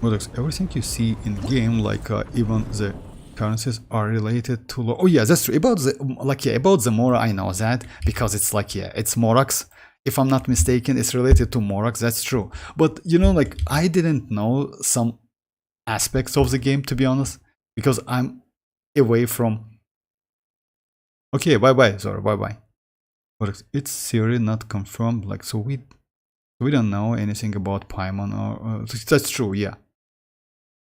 Well, everything you see in game, like even the currencies, are related to. Oh yeah, that's true. About the about the Mora, I know that because it's like it's Morax. If I'm not mistaken, it's related to Morax. That's true. But you know, like I didn't know some aspects of the game, to be honest, because I'm away from. Okay, bye, sorry, bye. But it's theory not confirmed, like so we don't know anything about paimon or that's true, yeah.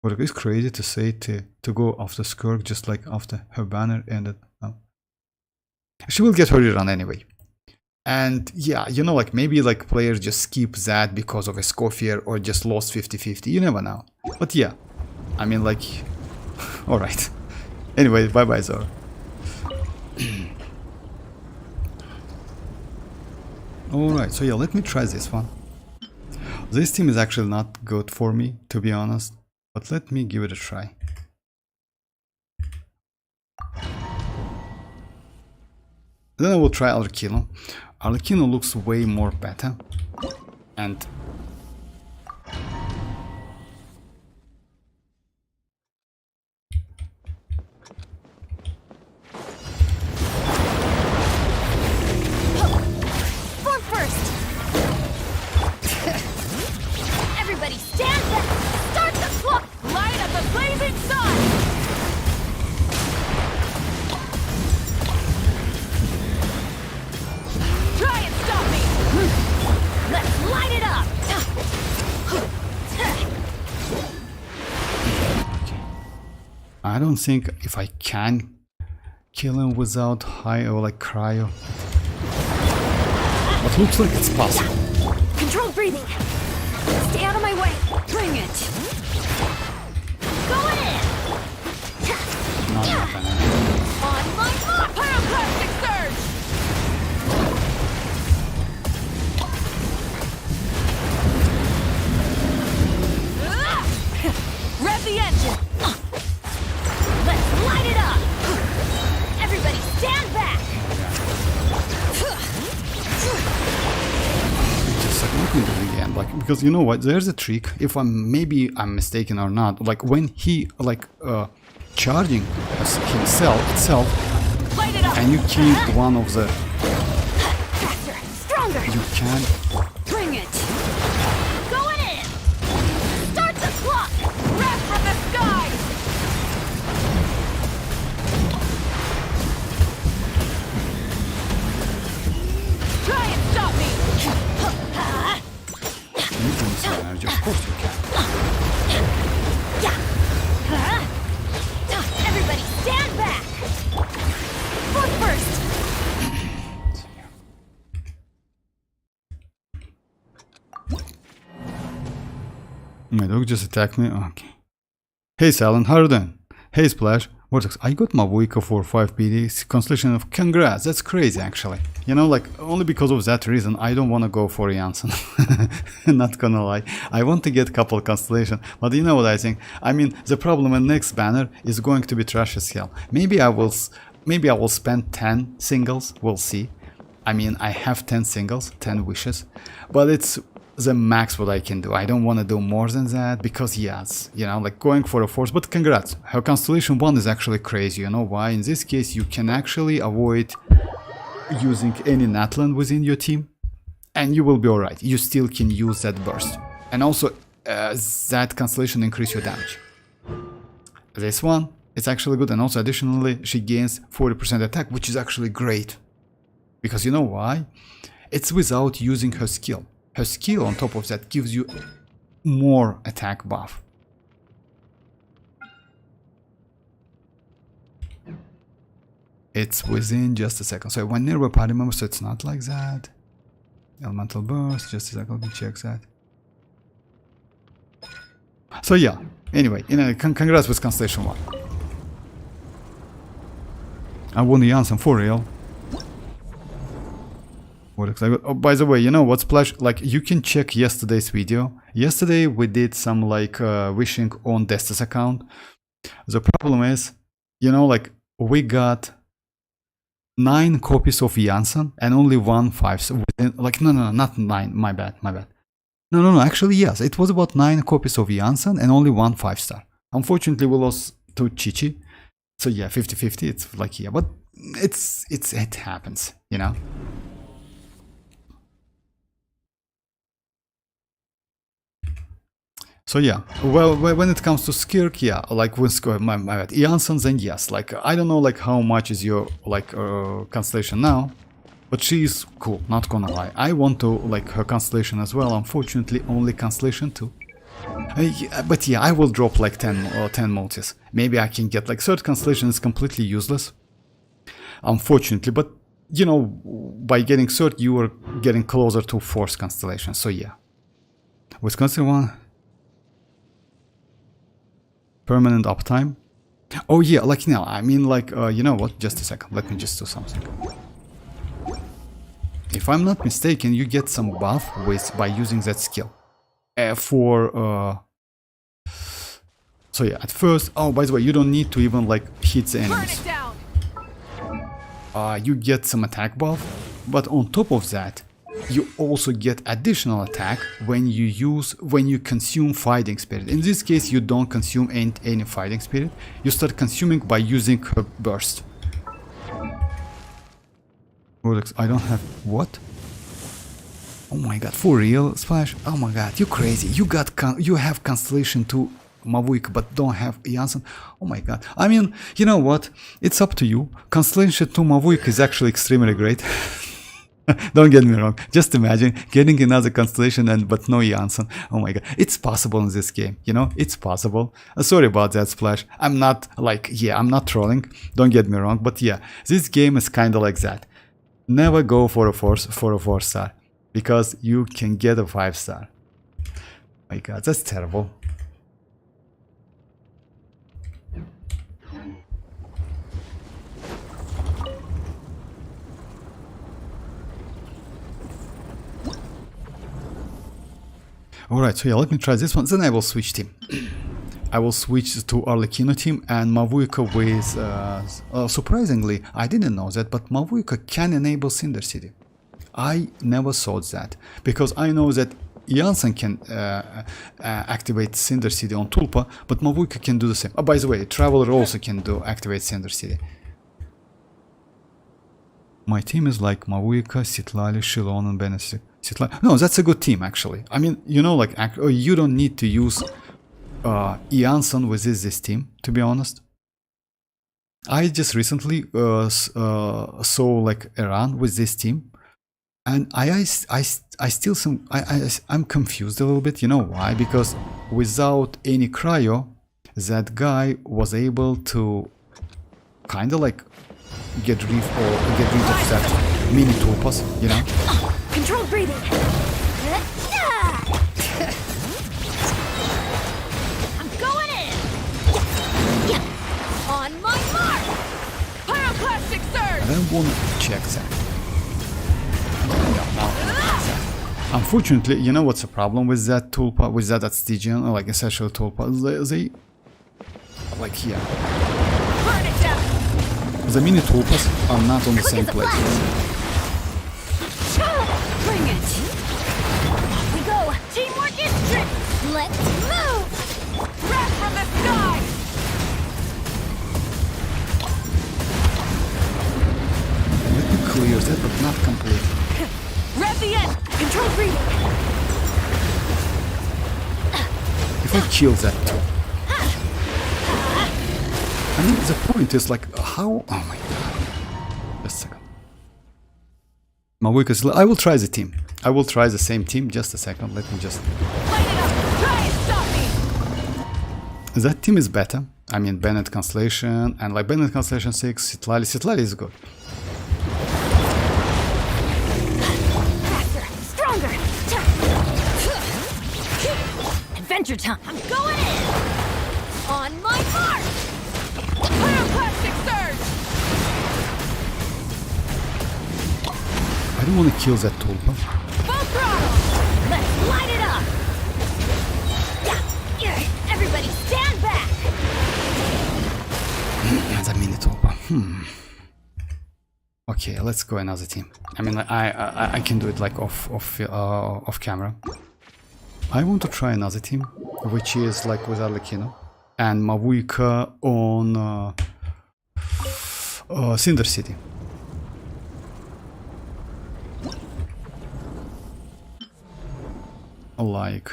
But it's crazy to say to go after Skirk just like after her banner ended. She will get her rerun anyway. And yeah, you know, like maybe like players just skip that because of a Scofier or just lost 50-50. You never know. But yeah, I mean like, alright. Anyway, bye Zoro. Alright, so yeah, let me try this one. This team is actually not good for me, to be honest. But let me give it a try. Then I will try Arlecchino. Arlecchino looks way more better. And Form first. Everybody stand back. Start the clock. Light up the blazing sun. I don't think if I can kill him without high or like cryo. But looks like it's possible. Control breathing. Stay out of my way. Bring it. Go in. Not happening. On my mark. Pyroclastic surge. Rev the engine. Let's light it up. Everybody stand back. Just like, let me do it again, like, because you know what, there's a trick, if maybe I'm mistaken or not, like when he like charging itself Light it up. and you kill one of the, Faster. Stronger. you can, Bring it. Going in. Start the clock. Rev from the sky. Try and stop me. you can use energy, of course you can. Everybody stand back. Foot first. My dog just attacked me, okay. Hey Salon, how are you doing? Hey Splash, Vortex, I got mavuika for 5 PD, constellation of congrats, that's crazy actually. You know, like, only because of that reason, I don't want to go for iansan. Not gonna lie. I want to get couple constellation, but you know what I think? I mean, the problem in next banner is going to be trash as hell. Maybe I will spend 10 singles, we'll see. I mean, I have 10 singles, 10 wishes, but it's the max what I can do. I don't want to do more than that because yes, you know, like going for a force, but congrats. Her constellation 1 is actually crazy. You know why? In this case, you can actually avoid using any natlan within your team and you will be alright. You still can use that burst. And also that constellation increase your damage. This one, it's actually good, and also additionally she gains 40% attack, which is actually great. Because you know why? It's without using her skill. Her skill on top of that gives you more attack buff. It's within just a second. So when nearby party member, so it's not like that. Elemental burst, just a second, let me check that. So yeah, anyway, congrats with Constellation 1. I won the iansan for real. Oh, by the way, you know what, Splash, like you can check yesterday's video. Yesterday we did some like wishing on Destis account. The problem is, you know, like we got 9 copies of iansan and only 1 5. So like no, not 9. My bad. No. Actually, yes, it was about 9 copies of iansan and only 1 5-star. Unfortunately, we lost to Chichi. So yeah, 50-50. It's like yeah, but it happens, you know. So yeah, well, when it comes to skirk, yeah, like with my bad, iansan, then yes, like I don't know like how much is your like constellation now, but she is cool, not gonna lie. I want to like her constellation as well. Unfortunately, only constellation 2. But yeah, I will drop like 10 multis. Maybe I can get like 3rd constellation is completely useless, unfortunately. But you know, by getting 3rd, you are getting closer to 4th constellation. So yeah, with constellation 1. Permanent uptime. Oh yeah, like now, I mean like, you know what, just a second, let me just do something. If I'm not mistaken, you get some buff by using that skill. So yeah, at first, oh by the way, you don't need to even like hit the enemies. You get some attack buff, but on top of that, you also get additional attack when you consume fighting spirit. In this case, you don't consume any fighting spirit. You start consuming by using her burst. I don't have what? Oh my god, for real, Splash? Oh my god, you crazy. You have Constellation 2 mavuika but don't have iansan. Oh my god. I mean, you know what? It's up to you. Constellation 2 mavuika is actually extremely great. Don't get me wrong. Just imagine getting another constellation and but no iansan. Oh my god, it's possible in this game. You know, it's possible. Sorry about that, Splash. I'm not like, yeah, I'm not trolling. Don't get me wrong, but yeah, this game is kind of like that. Never go for a 4-star because you can get a 5-star. My god, that's terrible. Alright, so yeah, let me try this one, then I will switch team. I will switch to Arlecchino team and Mavuika with... surprisingly, I didn't know that, but Mavuika can enable Cinder City. I never thought that, because I know that Iansan can activate Cinder City on Tulpa, but Mavuika can do the same. Oh, by the way, Traveler also can activate Cinder City. My team is like Mavuika, citlali, xilonen, Benesi. No, that's a good team actually. I mean, you know, like you don't need to use Iansan with this team, to be honest. I just recently saw like a run with this team, and I still I'm confused a little bit. You know why? Because without any cryo, that guy was able to kind of like get rid of that mini tulpas, you know. Controlled breathing. I'm going in. On my mark. Pyroclastic surge. I don't want to check that. No. Unfortunately, you know what's the problem with that tulpa, with that Stygian, like essential tulpa? They like here. Burn it down. The mini tulpas are not on the same place. Bring it. Off we go. Teamwork is strict. Let's move. Wrath from the sky. Let me clear that, but not completely. Rev the end. Control breathing. If I kill that too. I mean, the point is like, how? Oh my god. Just a second. Mavuika's. I will try the team. I will try the same team. Just a second. Let me just. Light it up. Try and stop me. That team is better. I mean, Bennett Constellation and like Bennett Constellation 6, citlali. Citlali is good. Faster. Stronger. Adventure time. I'm going in. On my mark. Pyroclastic surge. I don't want to kill that tulpa. Full throttle! Let's light it up! Yeah. Everybody stand back! The mini tulpa. Okay, let's go another team. I mean, I can do it like off camera. I want to try another team, which is like with Arlecchino and Mavuika on Cinder City. Like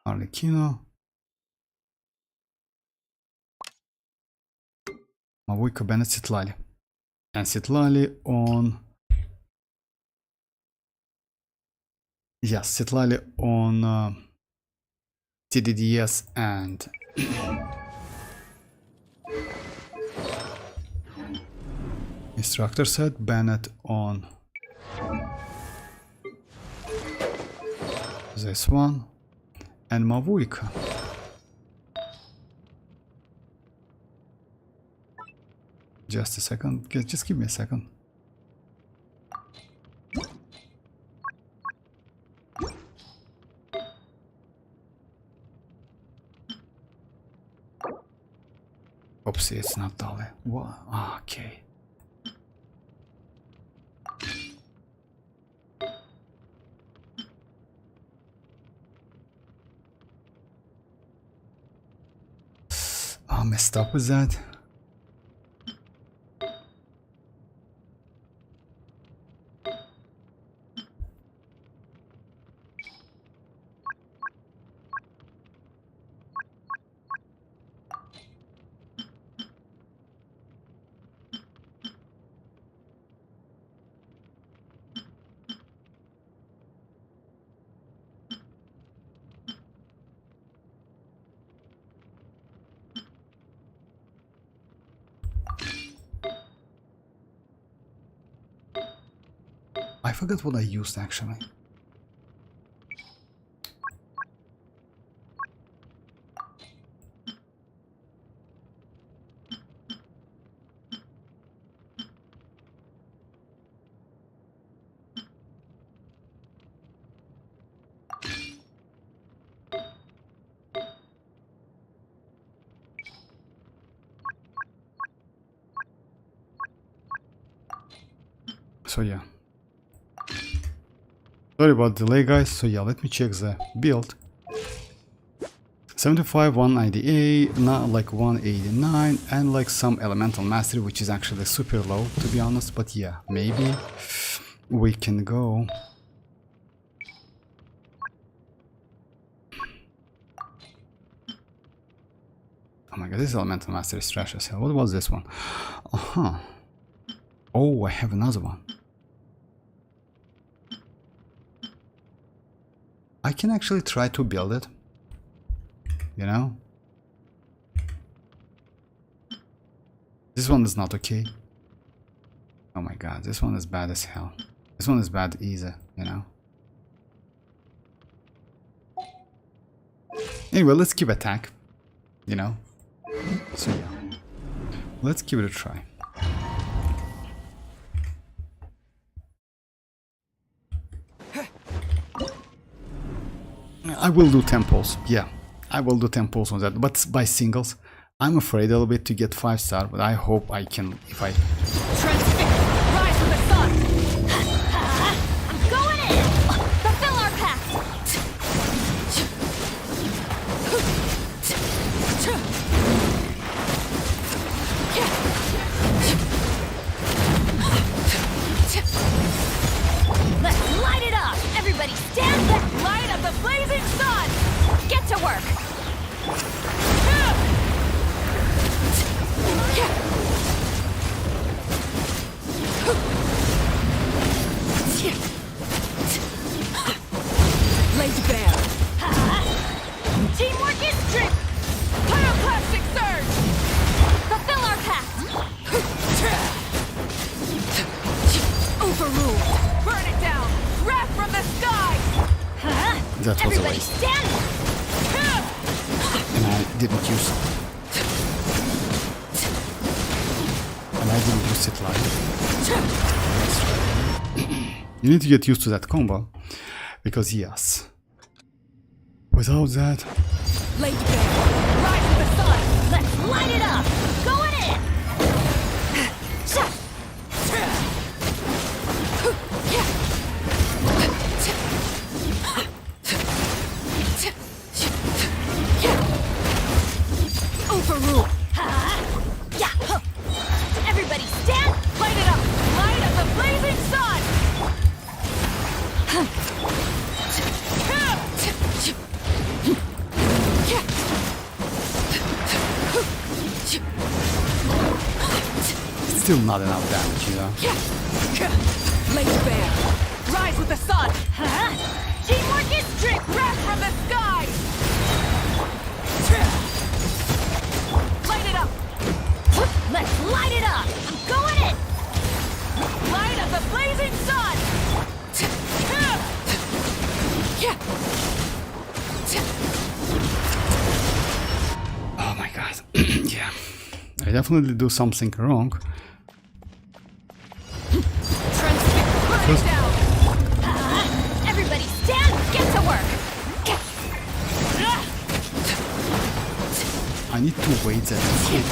Arlecchino, Mavuika, Bennett, citlali, and citlali on citlali on TDDS and instructor set, Bennett on this one, and Mavuika. Just a second, just give me a second. Oopsie, it's not Dolly. What? Okay. I messed up with that. I forgot what I used actually. So yeah. Sorry about the delay, guys. So yeah, let me check the build. 75, 198, not like 189, and like some elemental mastery, which is actually super low to be honest. But yeah, maybe we can go. Oh my god, this elemental mastery is trash as hell. What was this one? Oh, I have another one. I can actually try to build it, you know? This one is not okay. Oh my god, this one is bad as hell. This one is bad easy, you know? Anyway, let's keep attack, you know? So yeah, let's give it a try. I will do temples, yeah, I will do temples on that, but by singles. I'm afraid a little bit to get 5-star, but I hope I can, if I... Transfix! Rise from the sun! I'm going in! Fulfill our pact! Let's light it up! Everybody stand back! Light of the blazing sun! Get to work! Laid bare! Teamwork is strict! Pyroclastic surge! Fulfill our pact! Overruled! Burn it down! Wrath from the sky! That was a Everybody waste. stand! And I didn't use it. And I didn't use citlali. You need to get used to that combo. Because yes. Without that... Laid bare! Rise with the sun! Let's light it up! Going in! Overrule! Everybody stand! Light it up! Light of the blazing sun! Still not enough damage, you know? Laid bare! Rise with the sun! Teamwork is strict! Wrath from the sky! Light it up! Let's light it up! I'm going in! Light of the blazing sun! Oh my god. Yeah. I definitely do something wrong. Burn it down! Everybody stand! Get to work! I need to wait that I cook.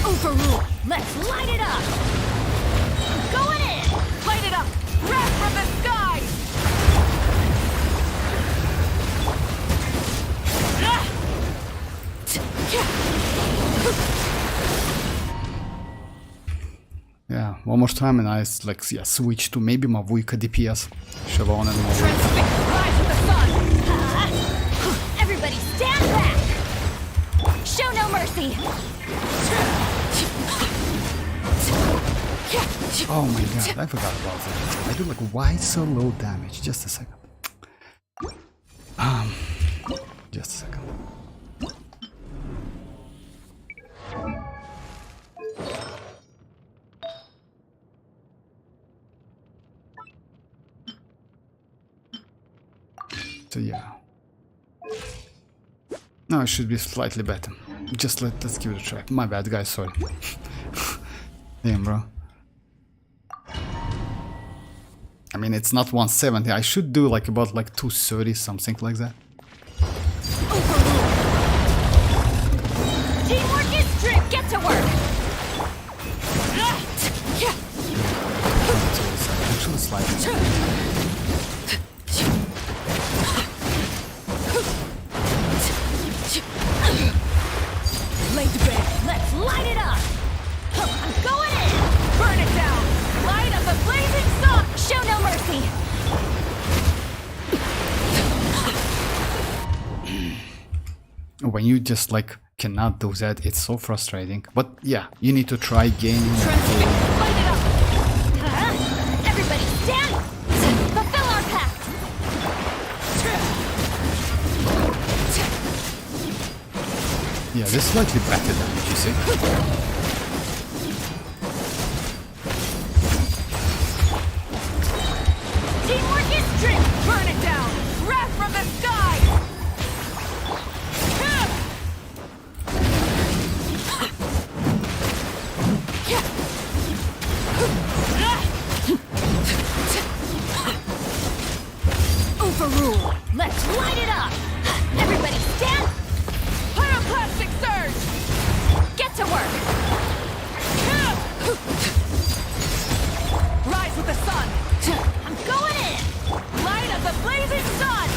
Overrule! Let's light it up! Going in! Light it up! Wrath from the sky! Yeah, one more time and I like yeah, switch to maybe mavuika DPS. Xilonen and mavuika. Rise with the sun! Everybody stand back! Show no mercy! Oh my god, I forgot about that. I do like why so low damage? Just a second. Just a second. So yeah. No, it should be slightly better. Just let's give it a try. My bad, guys. Sorry. Damn, bro. I mean, it's not 170. I should do like about like 230, something like that. Teamwork is strength. Get to work. Actually, slightly. Lay to bed. Let's light it up. I'm going in. Burn it down. Light up the blazing sun. Show no mercy. When you just like cannot do that, it's so frustrating. But yeah, you need to try gaining. Light it up. Everybody stand. Fulfill our pact. Yeah, this is slightly better damage, you see. Teamwork is strength. Burn it down. Wrath from the sky. Overrule. Let's light it up. Everybody stand. Pyroclastic surge. Get to work. Rise with the sun. I'm going in. Light of the blazing sun.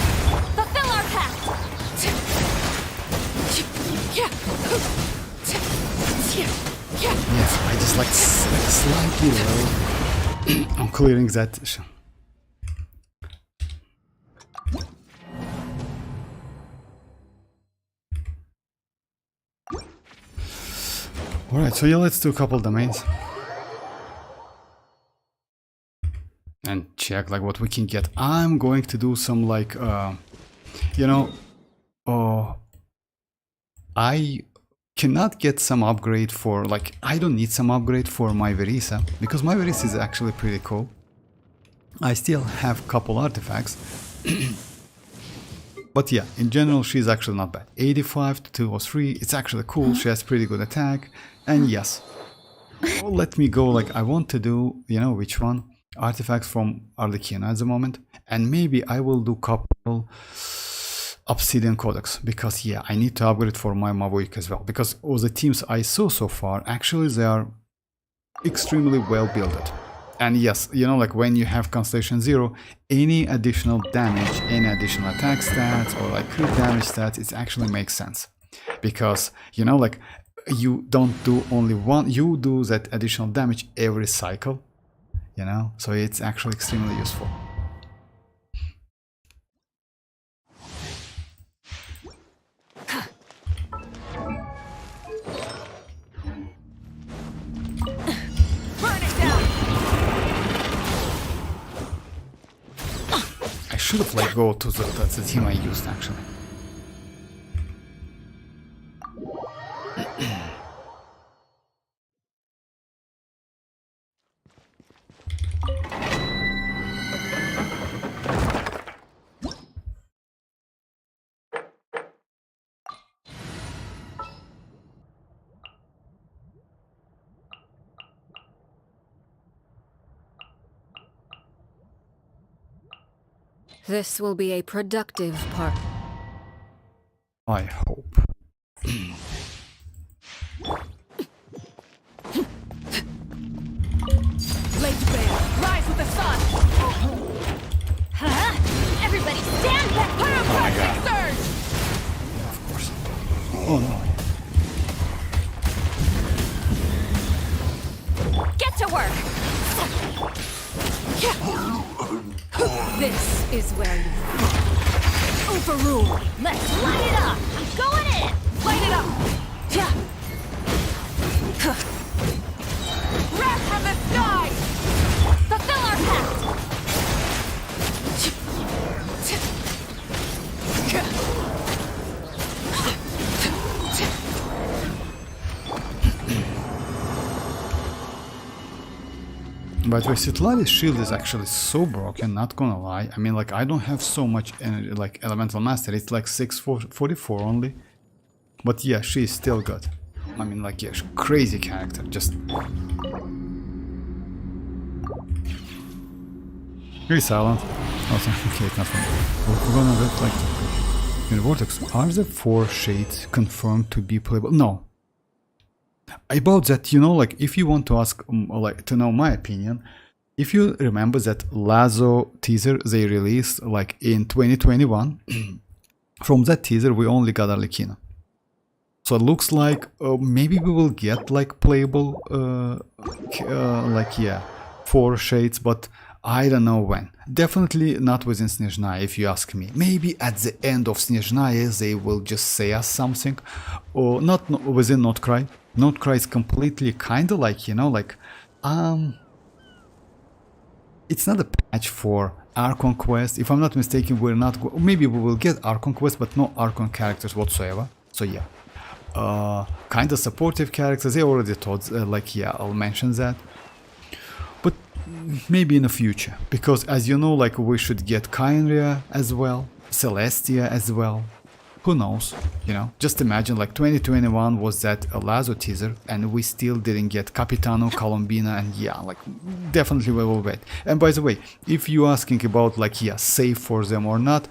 Fulfill our pact. Yes, I just like slightly low. I'm clearing that. Alright, so yeah, let's do a couple domains. And check like what we can get. I'm going to do some like, you know, I cannot get some upgrade for like, I don't need some upgrade for my Varesa because my Varesa is actually pretty cool. I still have couple artifacts. But yeah, in general, she's actually not bad. 85 to 203, it's actually cool. She has pretty good attack. And yes, let me go like I want to do, you know, which one? Artifacts from Arlecchino at the moment. And maybe I will do couple Obsidian Codex. Because yeah, I need to upgrade for my mavuika as well. Because all the teams I saw so far, actually they are extremely well built. And yes, you know, like when you have Constellation 0, any additional damage, any additional attack stats or like crit damage stats, it actually makes sense. Because, you know, like you don't do only one, you do that additional damage every cycle, you know, so it's actually extremely useful. I should have let go to that's the team I used actually. This will be a productive part. I hope. Lay to bed. Rise with the sun. Everybody stand back. Pyroclastic surge. Of course. Oh no. Get to work. This is where you... Overrule. Let's light it up. I'm going in. Light it up. Wrath from the sky. Fulfill our pact. By the way, citlali's shield is actually so broken, not gonna lie. I mean, like, I don't have so much energy, like elemental mastery. It's like 644 only. But yeah, she's still good. I mean, like, yeah, crazy character. Just very silent. Oh, okay, it's not funny. We're gonna get like in Vortex. Are the 4 shades confirmed to be playable? No. About that, you know, like, if you want to ask, like, to know my opinion, if you remember that Lazo teaser they released like in 2021, from that teaser we only got Arlecchino. So it looks like maybe we will get like playable, like, yeah, 4 shades, but I don't know when. Definitely not within Snezhnaya, if you ask me. Maybe at the end of Snezhnaya they will just say us something, or not within Notcry. Notcry is completely kind of like, you know, like, it's not a patch for Archon Quest. If I'm not mistaken, we're not, maybe we will get Archon Quest, but no Archon characters whatsoever. So yeah, kind of supportive characters. They already thought, like, yeah, I'll mention that. But maybe in the future, because as you know, like, we should get Kynria as well, Celestia as well. Who knows, you know, just imagine like 2021 was that Lazo teaser and we still didn't get Capitano, Colombina, and yeah, like, definitely we will wait. And by the way, if you're asking about like, yeah, save for them or not,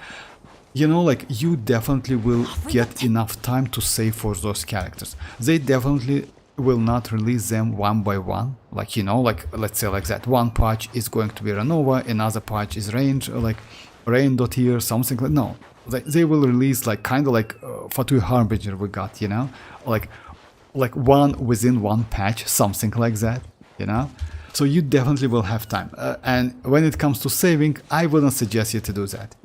you know, like, you definitely will get enough time to save for those characters. They definitely will not release them one by one, like, you know, like, let's say like that. One patch is going to be Renova, another patch is Range, like Rain dot here, something like, no. They will release like kind of like Fatui Harbinger we got, you know, like one within one patch, something like that, you know. So you definitely will have time. And when it comes to saving, I wouldn't suggest you to do that.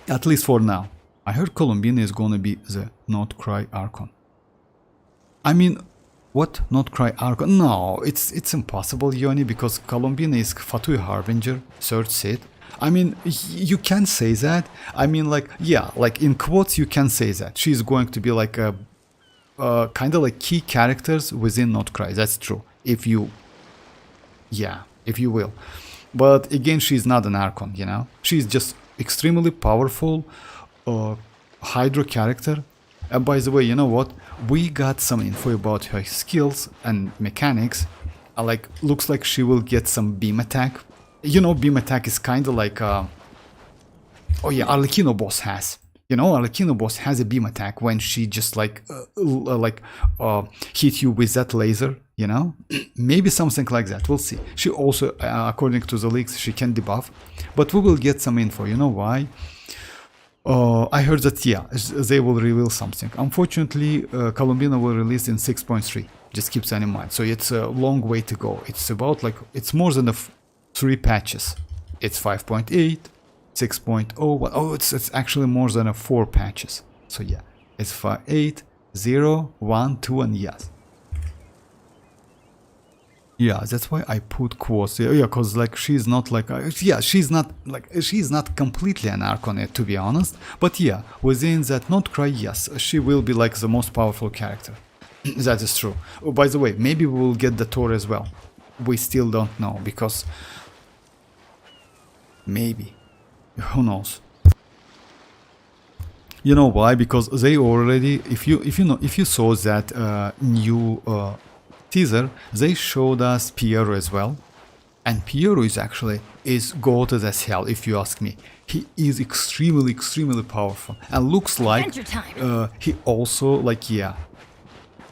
At least for now. I heard Colombina is gonna be the Notcry Archon. I mean, what? Notcry Archon? No, it's impossible, Yoni, because Colombina is Fatui Harbinger, third Sith. I mean, you can say that. I mean, like, yeah, like in quotes, you can say that. She's going to be like a kind of like key characters within Notcry. That's true. If you, yeah, if you will. But again, she's not an Archon, you know. She's just extremely powerful Hydra character. And by the way, you know what? We got some info about her skills and mechanics. Like, looks like she will get some beam attack. You know, beam attack is kind of like, oh yeah, Arlecchino boss has. You know, Arlecchino boss has a beam attack when she just like hit you with that laser, you know? Maybe something like that, we'll see. She also, according to the leaks, she can debuff. But we will get some info, you know why? I heard that, yeah, they will reveal something. Unfortunately, Colombina will release in 6.3. Just keep that in mind. So it's a long way to go. It's about like, it's more than 3 patches. It's 5.8, 6.0. Oh, it's actually more than 4 patches. So yeah, it's 5, 8, 0, 1, 2, and yes. Yeah, that's why I put quotes. Yeah, because like she's not like, yeah, she's not completely an Archon, to be honest. But yeah, within that Notcry, yes, she will be like the most powerful character. That is true. Oh, by the way, maybe we will get the Tor as well. We still don't know, because maybe, who knows. You know why? Because they already, if you saw that new teaser, they showed us Piero as well, and Piero is goated as hell, if you ask me. He is extremely powerful, and looks like he also, like, yeah,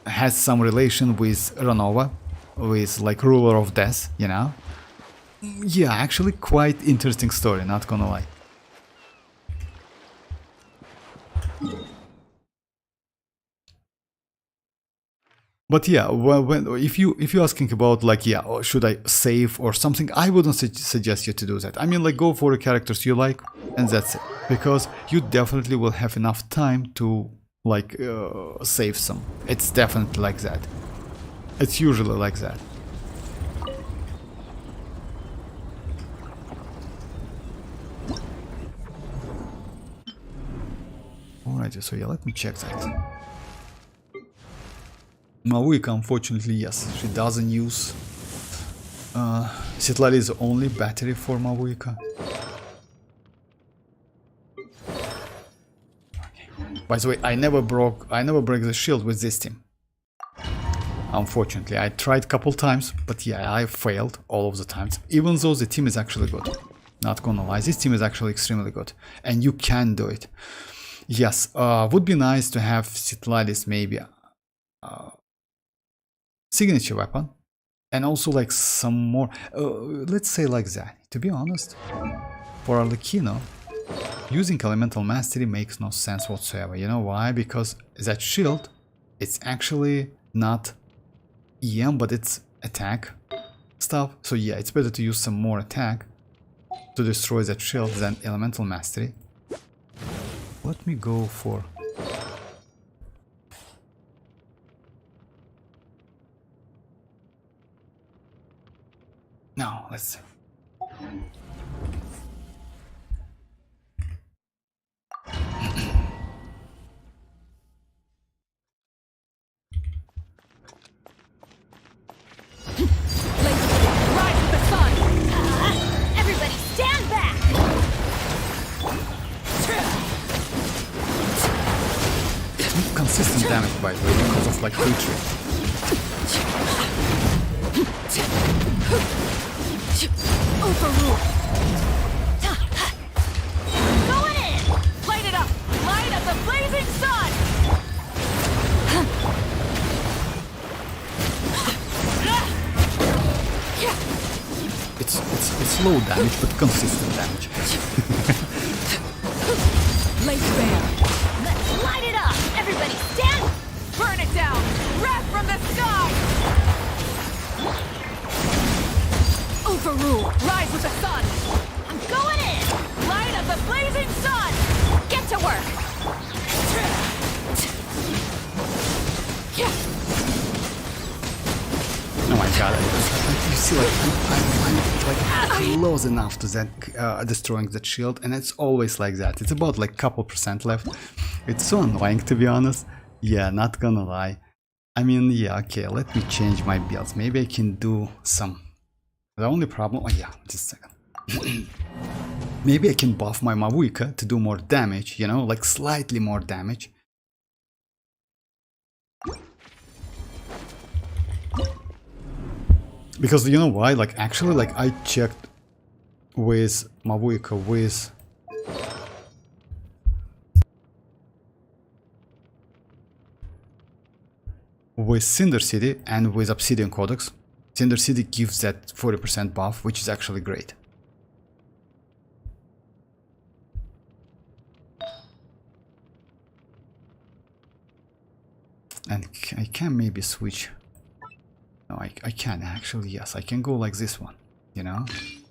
has some relation with Renova, with like Ruler of Death, you know. Yeah, actually quite interesting story, not gonna lie. But yeah, if you're asking about like, yeah, or should I save or something, I wouldn't suggest you to do that. I mean, like, go for the characters you like, and that's it, because you definitely will have enough time to like save some. It's definitely like that. It's usually like that. Alrighty, so yeah, let me check that. Mavuika, unfortunately, yes, she doesn't use Citlali is the only battery for mavuika. By the way, I never broke the shield with this team. Unfortunately, I tried a couple times, but yeah, I failed all of the times. Even though the team is actually good. Not gonna lie, this team is actually extremely good. And you can do it. Yes, would be nice to have citlali's maybe signature weapon. And also like some more, let's say like that. To be honest, for Arlecchino, using elemental mastery makes no sense whatsoever. You know why? Because that shield, it's actually not EM, but it's attack stuff. So yeah, it's better to use some more attack to destroy that shield than elemental mastery. Let me go for... No, let's see. Rise with the sun! Everybody stand back! It's consistent damage, by the way, because of like creature. Overrule! Going in! Light it up! Light up the blazing sun! It's low damage, but consistent damage. Lace bear! Let's light it up! Everybody stand! Burn it down! Wrath from the sky! Overrule! Rise with the sun! I'm going in! Light up the blazing sun! Get to work! Oh my god, you see, like, I'm like close enough to that, destroying that shield, and it's always like that. It's about like couple percent left. It's so annoying, to be honest. Yeah, not gonna lie. I mean, yeah, okay, let me change my builds. Maybe I can do some... The only problem... Oh yeah, just a second. Maybe I can buff my mavuika to do more damage, you know, like slightly more damage. Because you know why? Like actually, like I checked with mavuika with Cinder City and with Obsidian Codex. Cinder City gives that 40% buff, which is actually great. And I can maybe switch. No, I can actually, yes, I can go like this one, you know?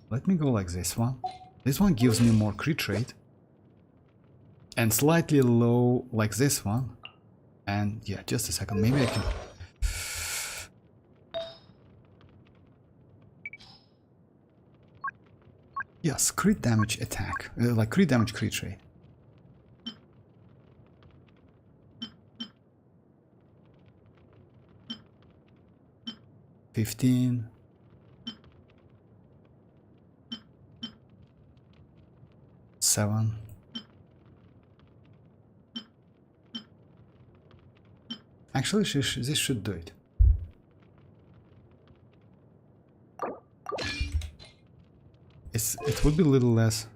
Let me go like this one. This one gives me more crit rate. And slightly low like this one. And yeah, just a second, maybe I can... Yes, crit damage attack, like crit damage crit rate. $15. $7. Actually, this should do it. It would be a little less.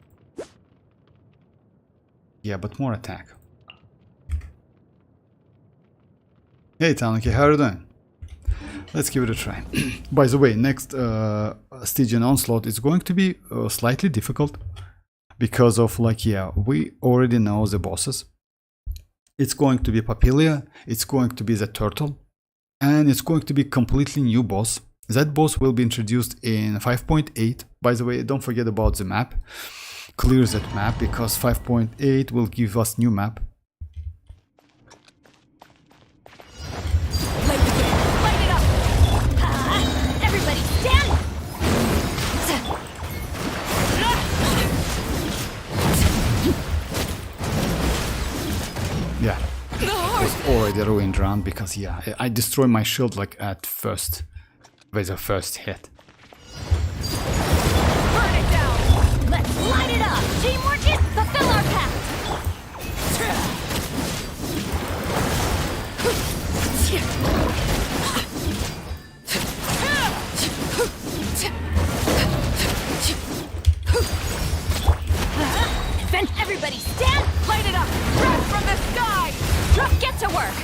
Yeah, but more attack. Hey Tanuki, how are you doing? Let's give it a try. By the way, next Stygian Onslaught is going to be slightly difficult. Because of like, yeah, we already know the bosses. It's going to be Papilia, it's going to be the turtle, and it's going to be completely new boss. That boss will be introduced in 5.8. By the way, don't forget about the map. Clear that map, because 5.8 will give us new map. Light it up! Everybody stand! Yeah, it was already a ruined round because yeah, I destroyed my shield like at first, with the first hit. Get to work!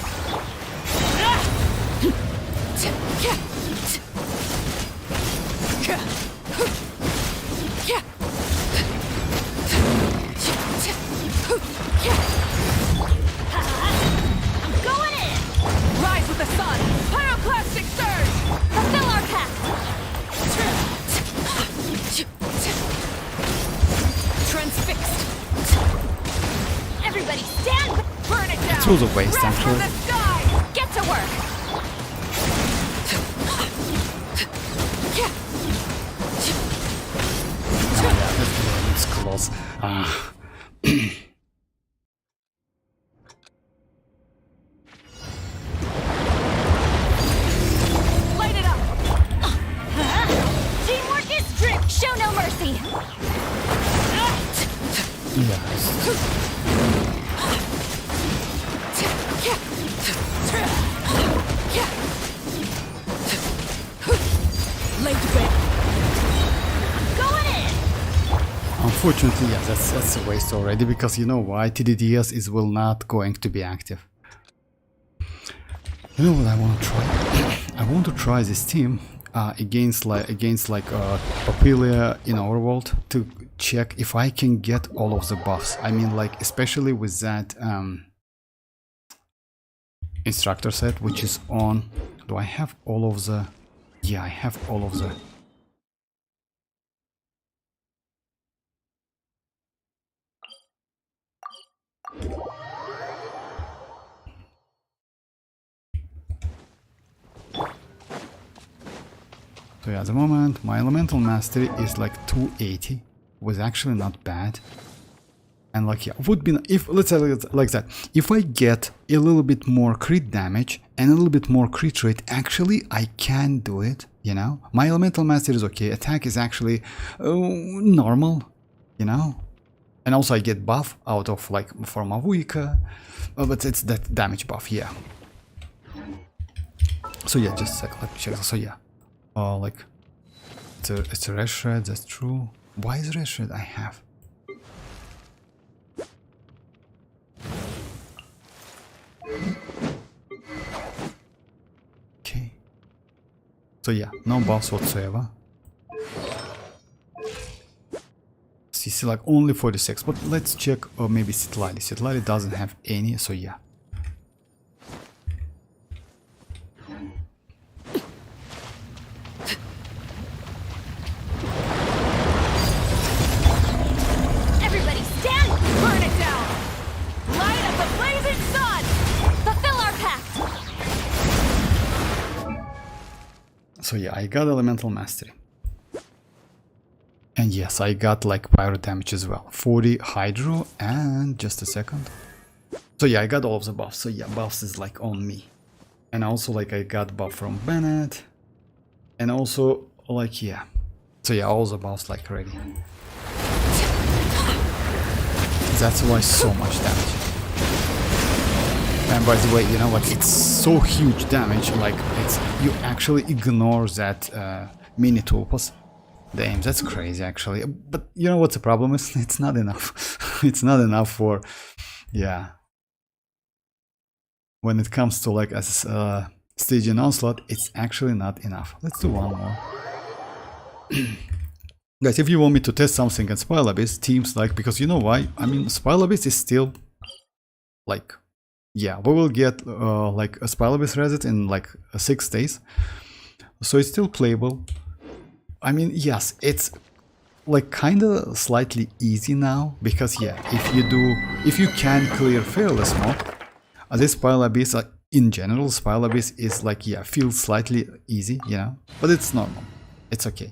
I'm going in! Rise with the sun! Pyroclastic surge! Fulfill our pact! Transfixed! Everybody stand! Burn it down! It was a waste, Rest actually. from the sky! Get to work! It's close. Light it up! Teamwork is strict! Show no mercy! Yes. Lay to bed. Going in! Unfortunately, yeah, that's a waste already, because you know why? TDDS is will not going to be active. You know what I want to try? I want to try this team against Papilia in our world to check if I can get all of the buffs. I mean, like, especially with that instructor set, which is on. Do I have all of the? Yeah, I have all of the. So yeah, at the moment my elemental mastery is like 280, was actually not bad. And like, yeah, would be, if let's say like that, if I get a little bit more crit damage and a little bit more crit rate, actually I can do it, you know. My elemental mastery is okay, attack is actually normal, you know. And also I get buff out of like for mavuika, but it's that damage buff, yeah. So yeah, just a sec, let me check. So yeah, like it's a red shred, that's true. Why is red shred I have? Okay. So yeah, no buffs whatsoever. CC like only 46, but let's check, or maybe citlali. Citlali doesn't have any, so yeah. Everybody stand! Burn it down! Light up the blazing sun! Fulfill our pact! So yeah, I got elemental mastery. And yes, I got like pyro damage as well. 40 hydro and just a second. So yeah, I got all of the buffs. So yeah, buffs is like on me. And also like I got buff from Bennett. And also like, yeah. So yeah, all the buffs like ready. That's why so much damage. And by the way, you know what? It's so huge damage. Like it's, you actually ignore that mini toolpas. Damn, that's crazy actually. But you know what's the problem is? It's not enough. It's not enough for, yeah. When it comes to like a Stygian onslaught, it's actually not enough. Let's do one more. Guys, if you want me to test something at Spile Abyss, teams like, because you know why? I mean, Spile Abyss is still like, yeah, we will get like a Spile Abyss reset in like 6 days. So it's still playable. I mean, yes, it's like kind of slightly easy now, because yeah, if you can clear Fearless mode, this Spile Abyss, in general, Spile Abyss is like, yeah, feels slightly easy, you know, but it's normal, it's okay.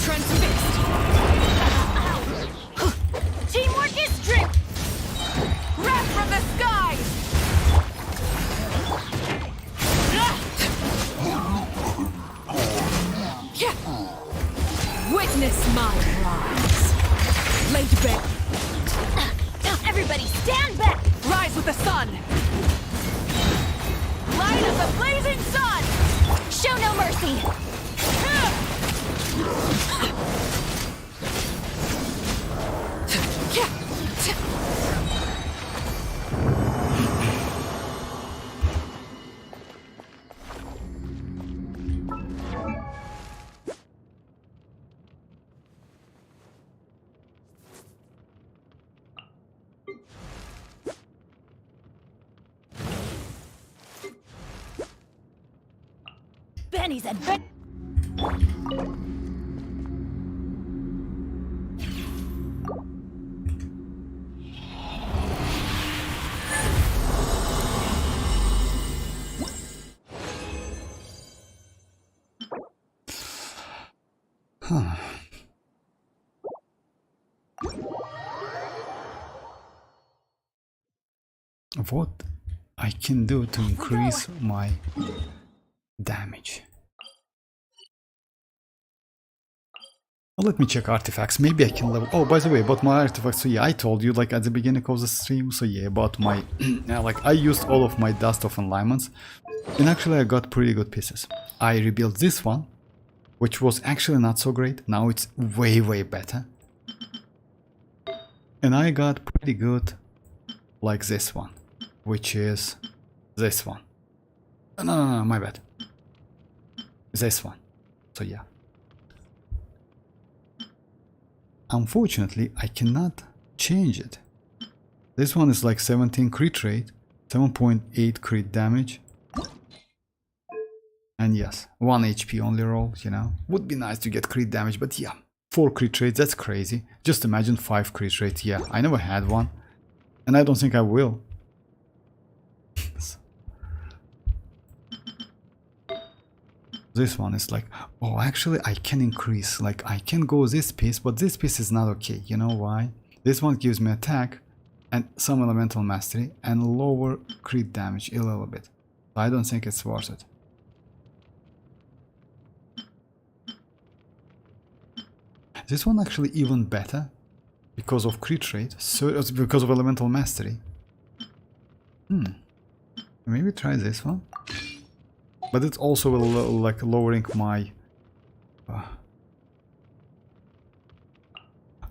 Transfixed! Teamwork is strict! Wrath from the skies! Witness my rise! Lay to bed! Everybody stand back! Rise with the sun! Light of the blazing sun! Show no mercy! Benny's adventure. What I can do to increase my damage? Well, let me check artifacts. Maybe I can level. Oh, by the way, about my artifacts. So yeah, I told you like at the beginning of the stream. So yeah, about my like I used all of my dust of alignments, and actually I got pretty good pieces. I rebuilt this one, which was actually not so great. Now it's way better, and I got pretty good like this one, which is this one. No, my bad. This one. So yeah. Unfortunately, I cannot change it. This one is like 17 crit rate, 7.8 crit damage. And yes, 1 HP only roll, you know. Would be nice to get crit damage, but yeah. 4 crit rate, that's crazy. Just imagine 5 crit rate. Yeah, I never had one. And I don't think I will. This one is like, oh, actually I can increase, like I can go this piece, but this piece is not okay. You know why? This one gives me attack and some elemental mastery and lower crit damage a little bit. So I don't think it's worth it. This one actually even better because of crit rate, so because of elemental mastery. Maybe try this one. But it's also like lowering my...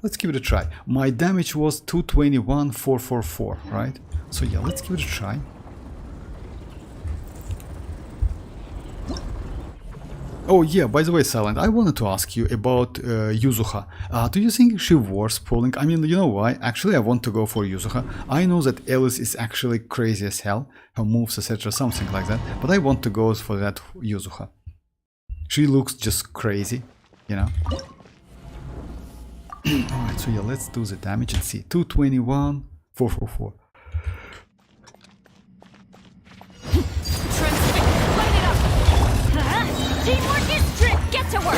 Let's give it a try. My damage was 221, 444, right? So yeah, let's give it a try. Oh yeah, by the way, Silent, I wanted to ask you about Yuzuha. Do you think she worth pulling? I mean, you know why? Actually, I want to go for Yuzuha. I know that Alice is actually crazy as hell, her moves, etc., something like that, but I want to go for that Yuzuha. She looks just crazy, you know? Alright, so yeah, let's do the damage and see. 221, 444. Teamwork is trick. Get to work.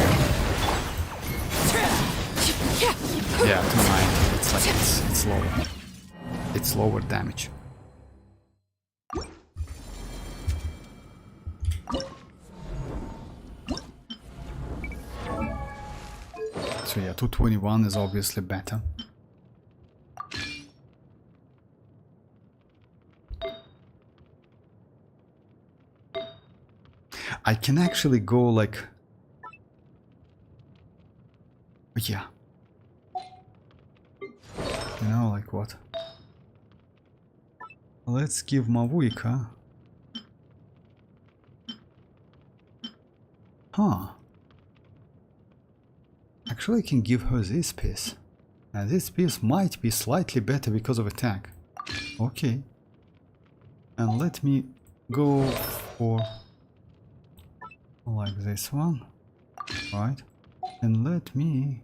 Yeah, 290. It's like it's lower. It's lower damage. So yeah, 221 is obviously better. I can actually go like... Yeah. You know, like what? Let's give Mavuika. Huh. Actually, I can give her this piece. And this piece might be slightly better because of attack. Okay. And let me go for... like this one, right? And let me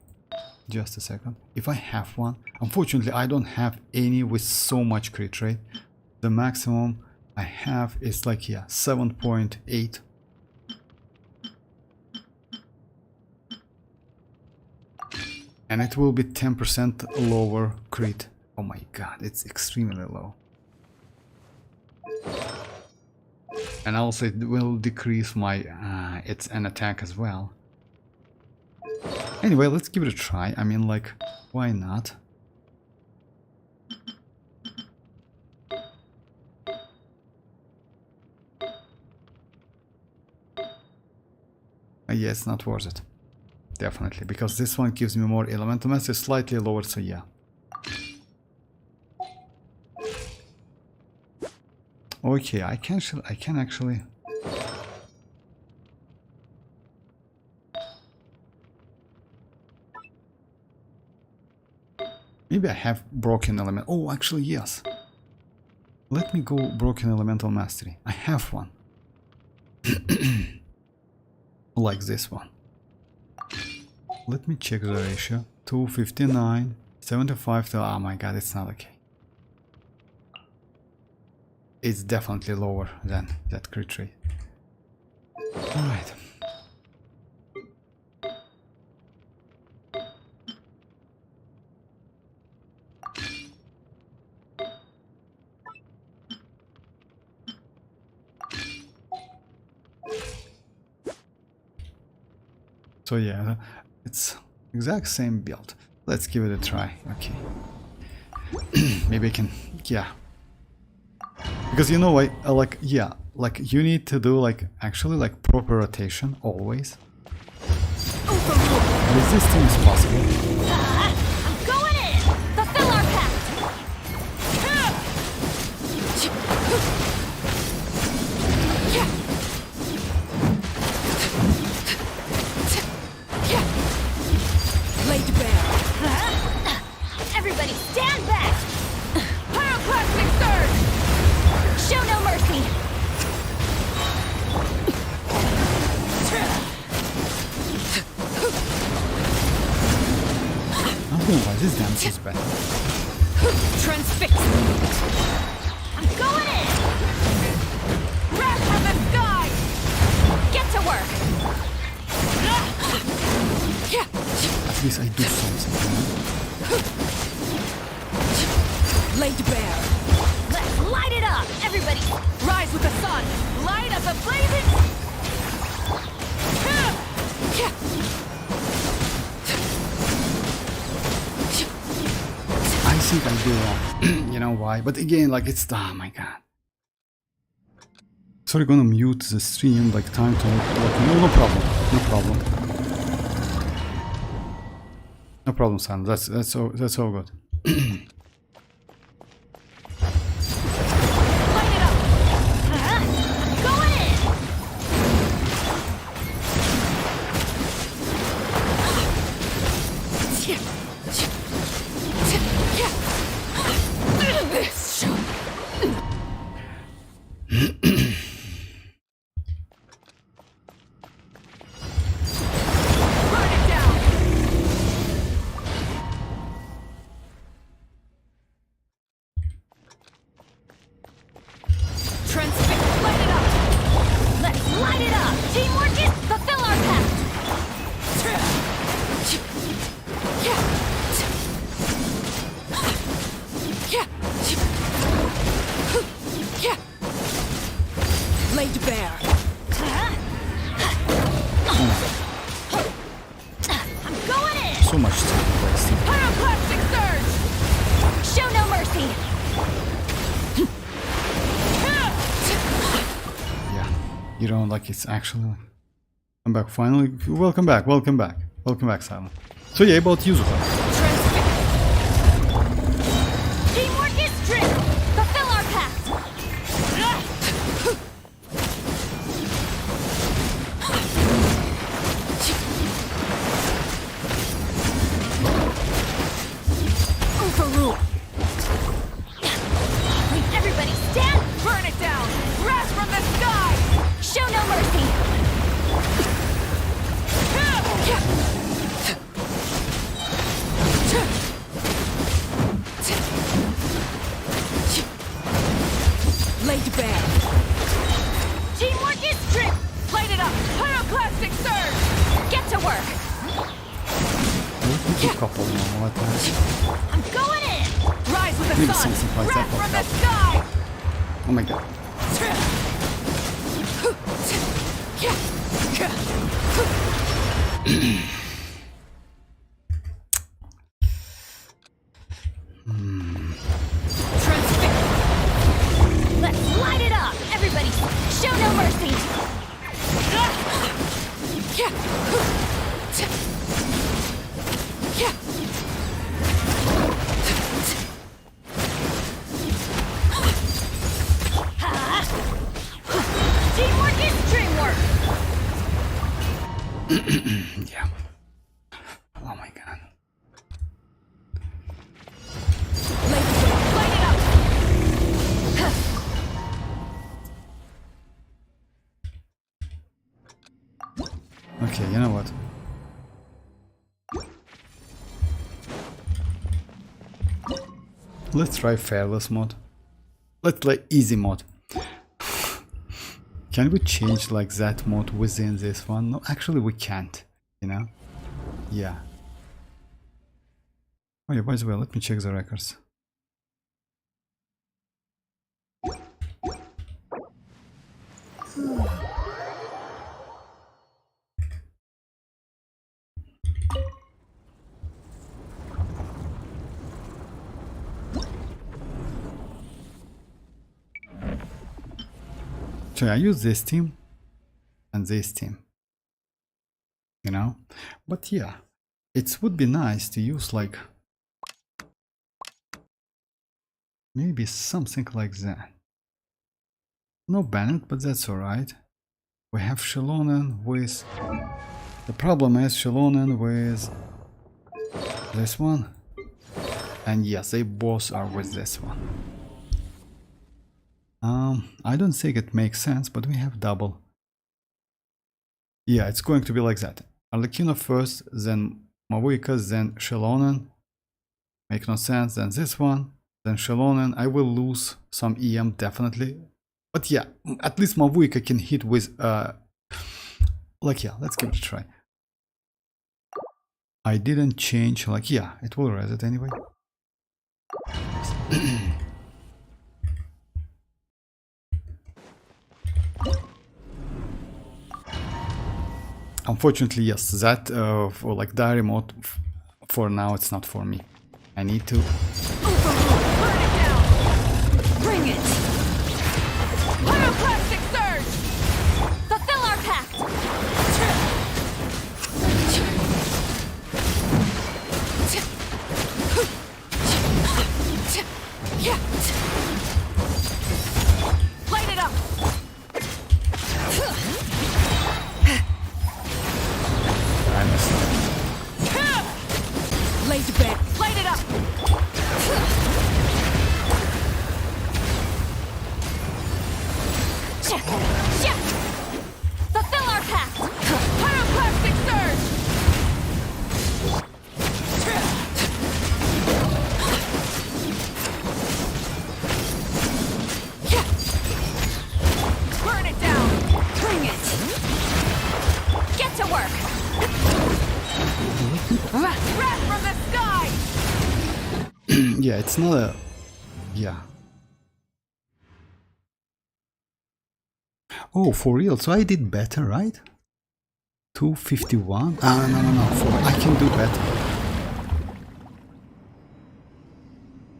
just a second, if I have one. Unfortunately, I don't have any with so much crit rate. The maximum I have is like, yeah, 7.8. And it will be 10% lower crit. Oh my god, it's extremely low. And also it will decrease my, it's an attack as well. Anyway, let's give it a try. I mean, like, why not? Yeah, it's not worth it. Definitely, because this one gives me more elemental mastery, slightly lower, so yeah. Okay, I can actually. Maybe I have broken element. Oh, actually, yes. Let me go broken elemental mastery. I have one. Like this one. Let me check the ratio. 259, 75 to... Oh my god, it's not okay. It's definitely lower than that crit rate. Alright. So yeah, it's exact same build. Let's give it a try. Okay. Maybe I can, yeah. Because you know, I like, yeah, like you need to do like actually like proper rotation always. Resisting is possible. I'm going in! Fulfill our pact! Laid bare. Everybody stand back! Pyroclastic surge! Show no mercy! I don't know why this dance is bad. Transfix! I'm going in! Wrath from the sky! Get to work! At least I do something. Laid bare. Let's light it up! Everybody, rise with the sun! Light up the blazing... I think I do wrong. You know why? But again, like it's... Oh my god. Sorry, gonna mute the stream, like time to... Like, no problem. No problem. No problem, son. That's all good. Light it up! Going in! Burn it down! Transfix, light it up! Let's light it up! Teamwork is fulfill our pact! Laid bare. I'm going in! So much time wasted. Pyroclastic surge! Show no mercy! Yeah. You don't like it's actually... I'm back finally. Welcome back. Welcome back. Welcome back, Silent. So yeah, about Yuzuka. Transfix. Teamwork is strict! Fulfill our pact! Overrule! Everybody stand! Burn it down! Wrath from the sky! Show no mercy! Laid bare. Teamwork is strict! Light it up! Pyroclastic surge! Get to work! A couple more attacks. I'm going in! Rise with the Maybe sun! something like Wrath that from the will sky! Oh my god. Transfix! Let's light it up! Everybody, show no mercy! Teamwork is dreamwork! Yeah. Oh my god. Light it up! Okay, you know what? Let's try fearless mode. Let's try easy mode. Can we change like that mode within this one? No, actually we can't, you know? Yeah. Oh yeah, by the way, let me check the records. So I use this team and this team, you know? But yeah, it would be nice to use like maybe something like that. No Bennett, but that's alright. We have xilonen with... The problem is xilonen with this one. And yes, they both are with this one. I don't think it makes sense, but we have double. Yeah, it's going to be like that. Arlecchino first, then mavuika, then xilonen. Make no sense, then this one, then xilonen. I will lose some EM definitely. But yeah, at least mavuika can hit with like yeah, let's give it a try. I didn't change, like yeah, it will reset anyway. Unfortunately, yes, that for like diary mode for now it's not for me. I need to Burn it down! Bring it! Pyroclastic surge! Fulfill our pact! Light it up! I missed. Laser bed! Light it up! Fulfill our pact! Pyroclastic surge! Burn it down! Bring it! Get to work! Wrath from the sky! Yeah, it's not a... Yeah. Oh, for real? So I did better, right? 251? Ah, no. I can do better.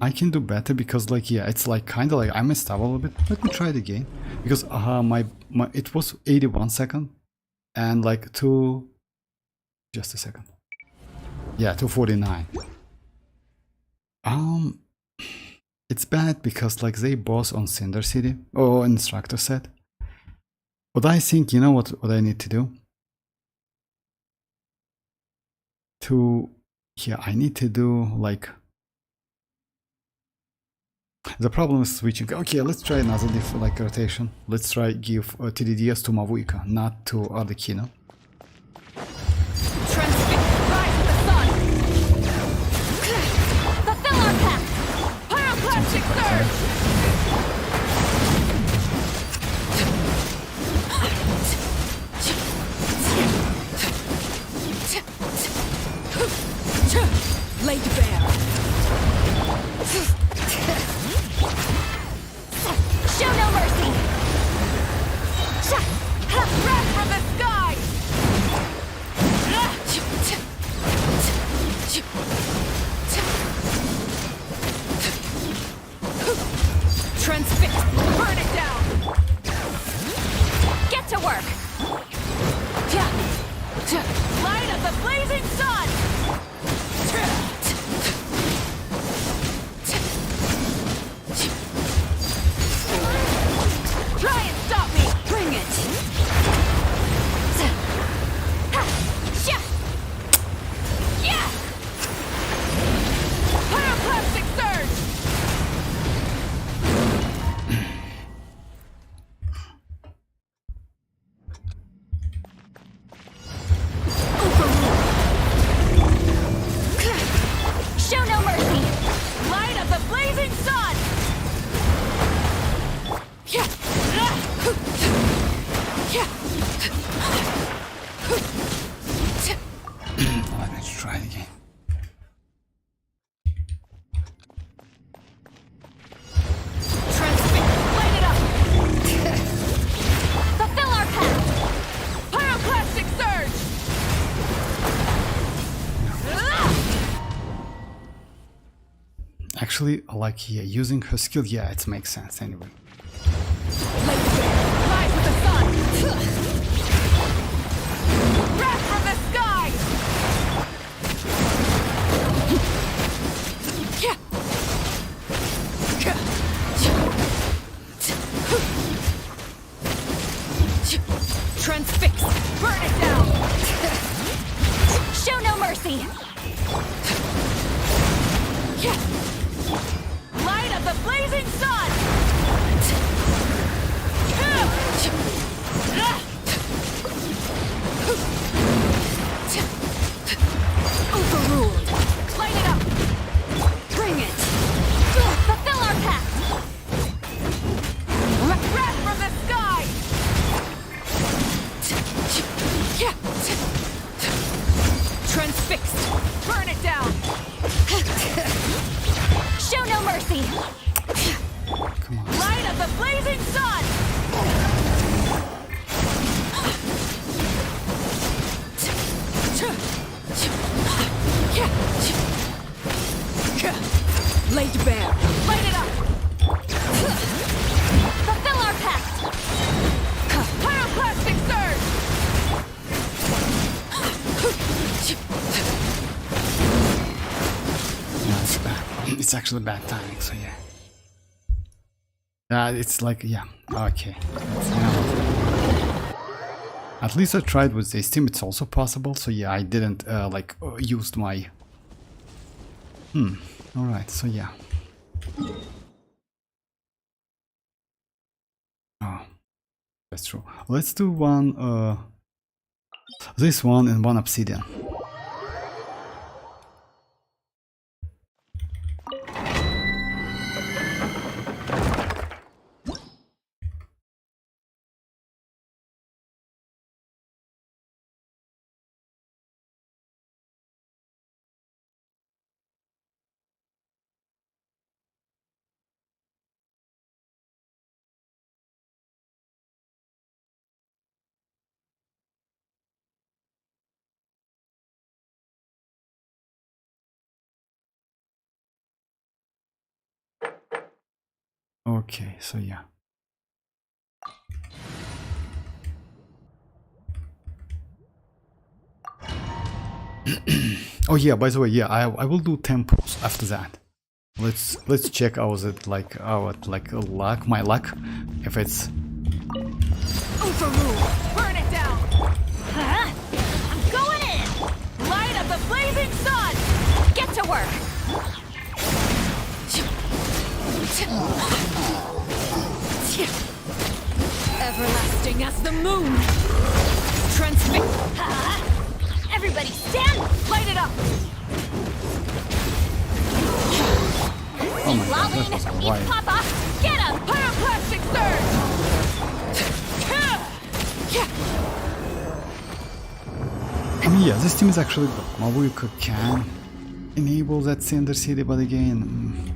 I can do better because, like, yeah, it's like kind of like I messed up a little bit. Let me try it again because my it was 81 seconds and like just a second. Yeah, 249. It's bad because like they boss on Cinder City or instructor set. But I think you know what I need to do. I need to do like. The problem is switching. Okay, let's try another like rotation. Let's try give TDDS to mavuika, not to Arlecchino. Transmit! Rise with the sun! Fulfill our pact! Pyroclastic surge! Laid bare! Show no mercy! Wrath from the sky! actually like here using her skill. Yeah, it makes sense anyway. Rise with the sun! Wrath from the sky! Transfix! Burn it down! Show no mercy! Light of the blazing sun! Overruled! Light it up! Bring it! Fulfill our pact! Wrath from the sky! Transfixed! Burn it down! Show no mercy! Come on. Light of the blazing sun! Laid bare! Light it up! Fulfill our pact! Pyroclastic surge! Yeah, it's bad. It's actually bad timing, so yeah. It's like, yeah, okay. At least I tried with this team, it's also possible, so yeah, I didn't, used my... alright, so yeah. Oh, that's true. Let's do one, this one and one obsidian. Okay, so yeah. Oh yeah, by the way, yeah, I will do temples after that. Let's check how's it like our luck, my luck, if it's Overrule! Burn it down! Huh? I'm going in! Light of the blazing sun! Get to work! Everlasting as the moon! Transfix! Everybody stand! Light it up! oh my god, that was a Lumine! wide. Eat Papa! Get him! Pyroclastic surge! I mean, yeah, this team is actually good. Mavuika can enable that Cinder City, but again,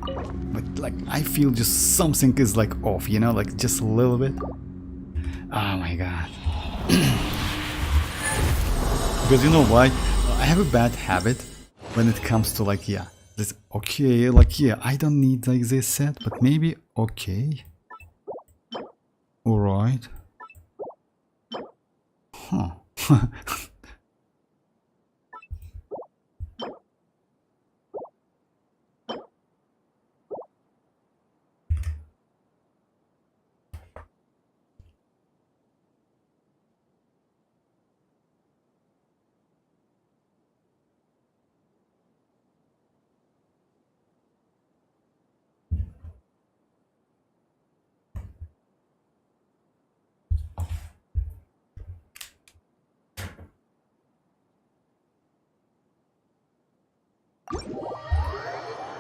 but like I feel just something is like off, you know, like just a little bit. Oh my god. Because you know why? I have a bad habit when it comes to like, yeah, this, okay, like, yeah, I don't need like this set, but maybe, okay. Alright. Huh.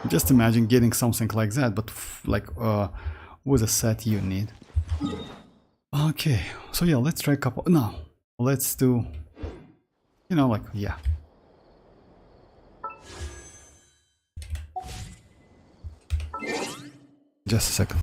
Just imagine getting something like that, but with a set you need. Okay, so yeah, let's try a couple. No, let's do, you know, like, yeah. Just a second.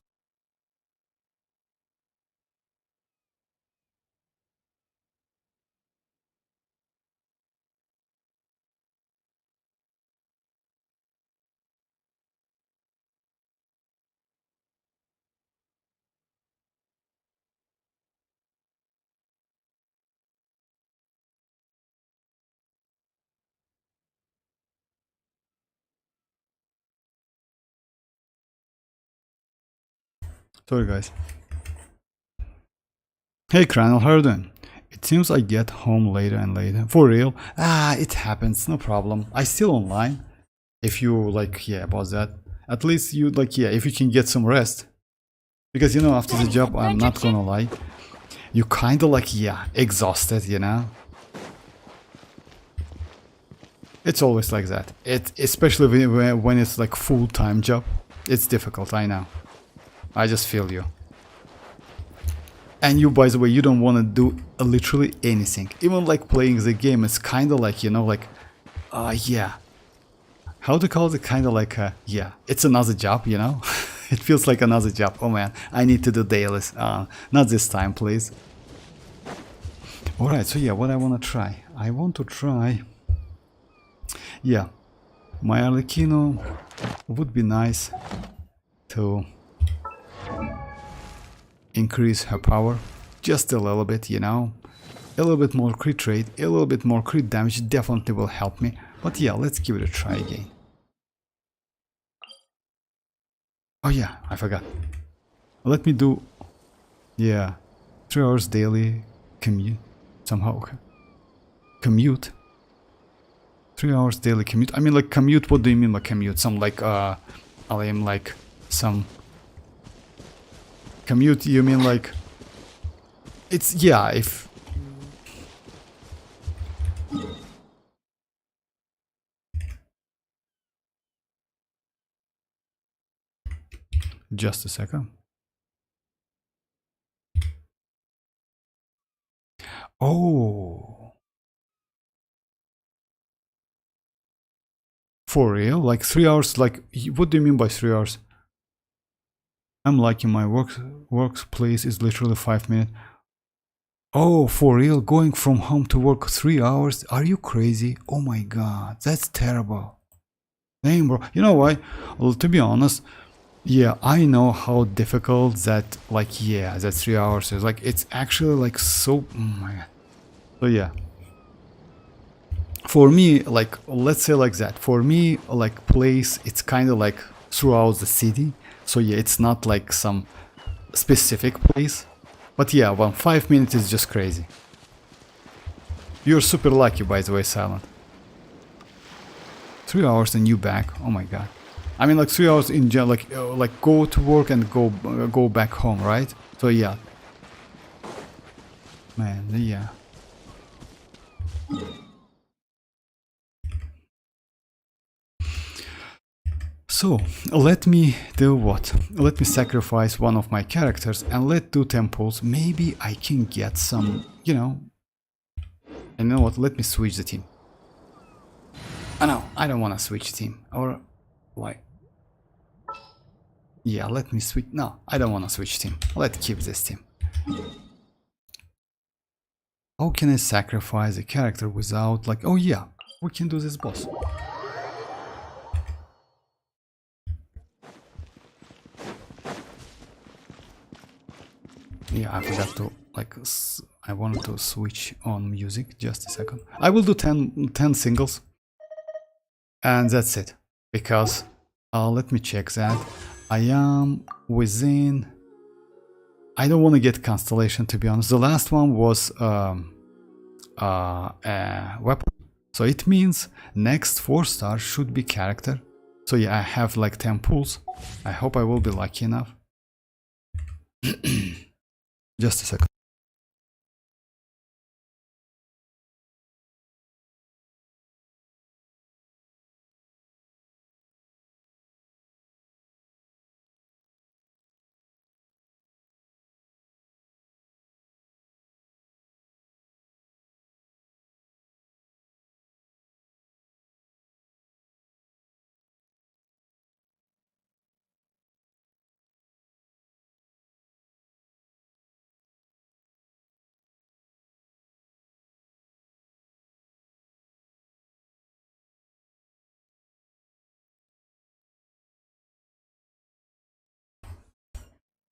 Sorry guys. Hey Cranel, how are you doing? It seems I get home later and later. For real? Ah, it happens, no problem. I still online. If you like, yeah, about that. At least you like, yeah, if you can get some rest. Because you know, after the job, I'm not gonna lie, you kinda like, yeah, exhausted, you know? It's always like that. Especially when it's like full-time job. It's difficult, I know. I just feel you. And you, by the way, you don't want to do literally anything. Even like playing the game, it's kind of like, you know, like, yeah. How to call it? Kind of like, yeah, it's another job, you know? It feels like another job. Oh man, I need to do dailies. Not this time, please. Alright, so yeah, what I want to try? I want to try... Yeah, my Arlecchino would be nice to increase her power just a little bit, you know. A little bit more crit rate, a little bit more crit damage definitely will help me. But yeah, let's give it a try again. Oh yeah, I forgot. Let me do, yeah, 3 hours daily commute, somehow. Commute? 3 hours daily commute. I mean, like commute. What do you mean by commute? Some like I am like some commute. You mean like it's, yeah, if just a second. Oh. For real? Like 3 hours? Like, what do you mean by 3 hours? I'm liking my workplace is literally 5 minutes. Oh, for real? Going from home to work 3 hours? Are you crazy? Oh my god, that's terrible. Damn, bro. You know why? Well, to be honest, yeah, I know how difficult that, like, yeah, that 3 hours is. Like, it's actually like so, oh my god. So yeah. For me, like, let's say like that. For me, like, place, it's kind of like throughout the city. So yeah, it's not like some specific place. But yeah, 5 minutes is just crazy. You're super lucky, by the way, Silent. 3 hours and you back. Oh my god. I mean, like 3 hours in general, like go to work and go back home, right? So yeah. Man, yeah. So, let me do what? Let me sacrifice one of my characters and let 2 temples. Maybe I can get some, you know. And you know what? Let me switch the team. Oh no, I don't want to switch team. Or, why? Yeah, let me switch. No, I don't want to switch team. Let's keep this team. How can I sacrifice a character without, like, oh yeah, we can do this boss. Yeah, I forgot to, like, I wanted to switch on music. Just a second. I will do 10 singles. And that's it. Because, let me check that. I am within... I don't want to get Constellation, to be honest. The last one was weapon. So it means next 4-star should be character. So yeah, I have like 10 pulls. I hope I will be lucky enough. Just a second.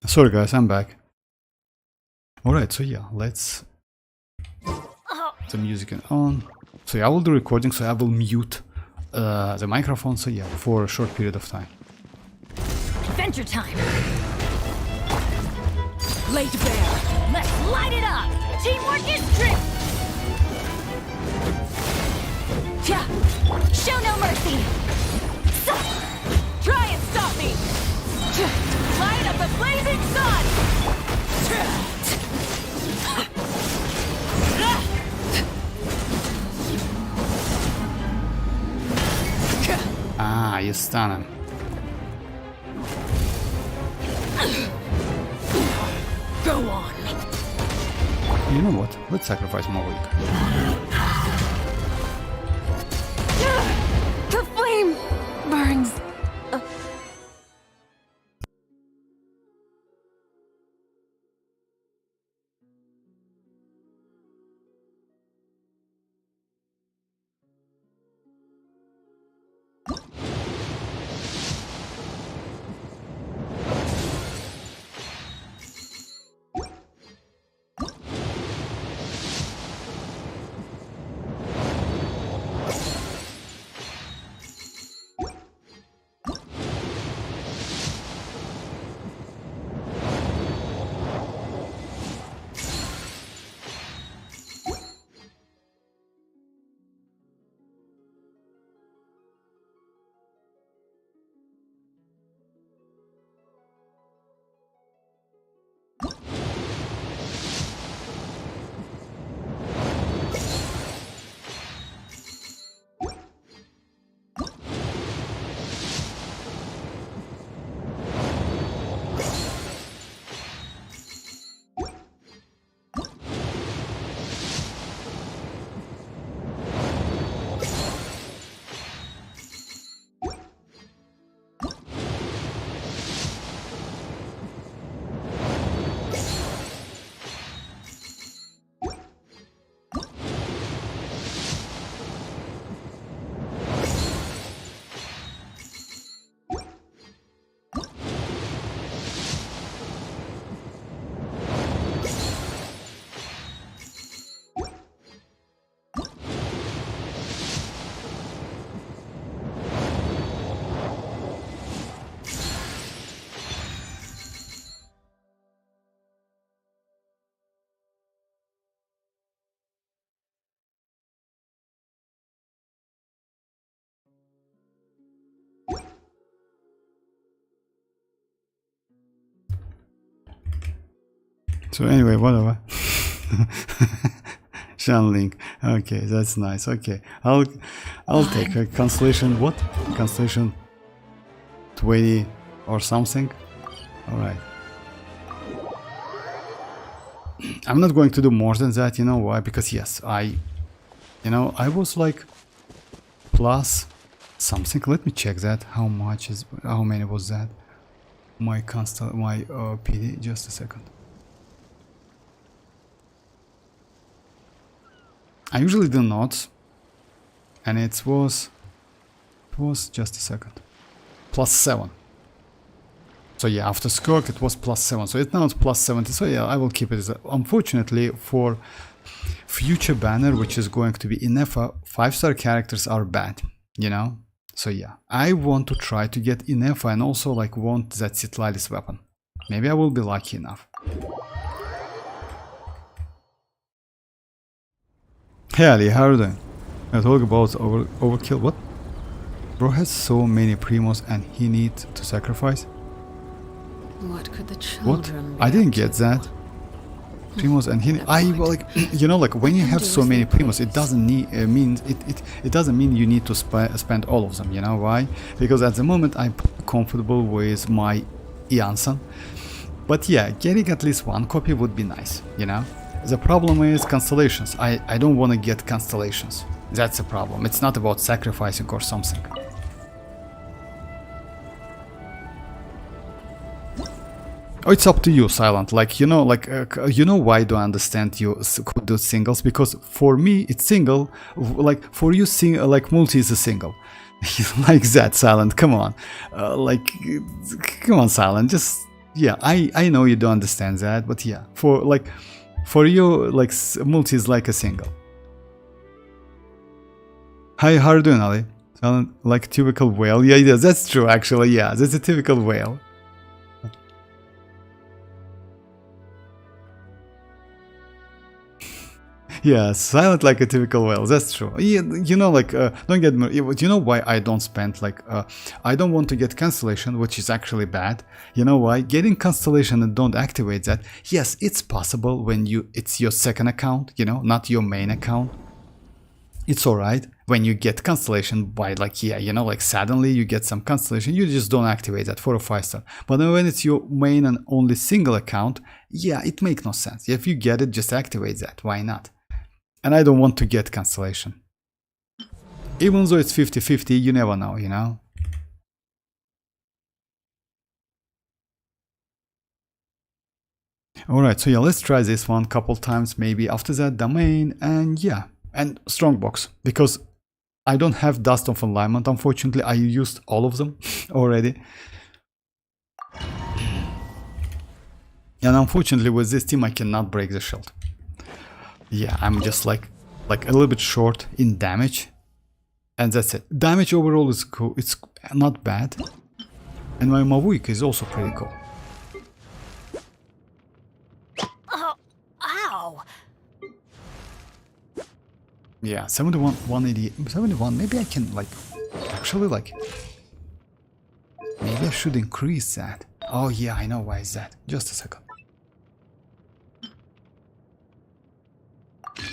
Sorry guys, I'm back. Alright, so yeah, let's... The music on. So yeah, I will do recording, so I will mute the microphone, so yeah, for a short period of time. Adventure time! Laid bare. Let's light it up. Teamwork is trick. Yeah. Show no mercy. Try and stop me. Light up the blazing sun. Ah, you stun him. Go on. You know what? Let's sacrifice mavuika. The flame burns. So anyway, whatever. Shanling. Okay, that's nice. Okay, I'll take a constellation. What? Constellation 20 or something. All right. I'm not going to do more than that. You know why? Because yes, I was like plus something. Let me check that. How many was that? My PD. Just a second. I usually do not, and it was just a second, +7. So yeah, after skirk it was +7. So it's now it's +70. So yeah, I will keep it as unfortunately for future banner, which is going to be Inefa, 5-star characters are bad, you know. So yeah, I want to try to get Inefa and also like want that citlali's weapon. Maybe I will be lucky enough. Hey Ali, how are you doing? I talk about overkill. What? Bro has so many primos and he needs to sacrifice. What could the What? children I didn't get that. Primos and he. Like you know, like when you have so many primos, it doesn't it doesn't mean you need to spend all of them. You know why? Because at the moment I'm comfortable with my iansan. But yeah, getting at least one copy would be nice. You know. The problem is constellations. I don't want to get constellations. That's the problem. It's not about sacrificing or something. Oh, it's up to you, Silent. Like, you know, why I don't understand you could do singles? Because for me, it's single. Like, for you, like, multi is a single. Like that, Silent. Come on. Come on, Silent. Just, yeah, I know you don't understand that. But yeah, for you, like, multi is like a single. Hi, how are you doing, Ali? Silent, like typical whale. Yeah, that's true, actually. Yeah, that's a typical whale. Yeah, silent like a typical whale. That's true. Yeah, you know, like don't get me. You know why I don't spend like I don't want to get constellation, which is actually bad. You know why? Getting constellation and don't activate that. Yes, it's possible when it's your second account. You know, not your main account. It's alright when you get constellation by like, yeah, you know, like suddenly you get some constellation, you just don't activate that for a 5-star. But then when it's your main and only single account, yeah, it makes no sense. If you get it, just activate that. Why not? And I don't want to get constellation. Even though it's 50-50, you never know, you know? Alright, so yeah, let's try this one couple times, maybe after that domain, and yeah. And strongbox, because I don't have dust of alignment, unfortunately. I used all of them already. And unfortunately with this team I cannot break the shield. Yeah, I'm just like a little bit short in damage. And that's it. Damage overall is cool, it's not bad. And my mavuika is also pretty cool. Oh, ow! Yeah, 71, 180, 71, maybe I can like, actually like, maybe I should increase that. Oh yeah, I know why is that. Just a second.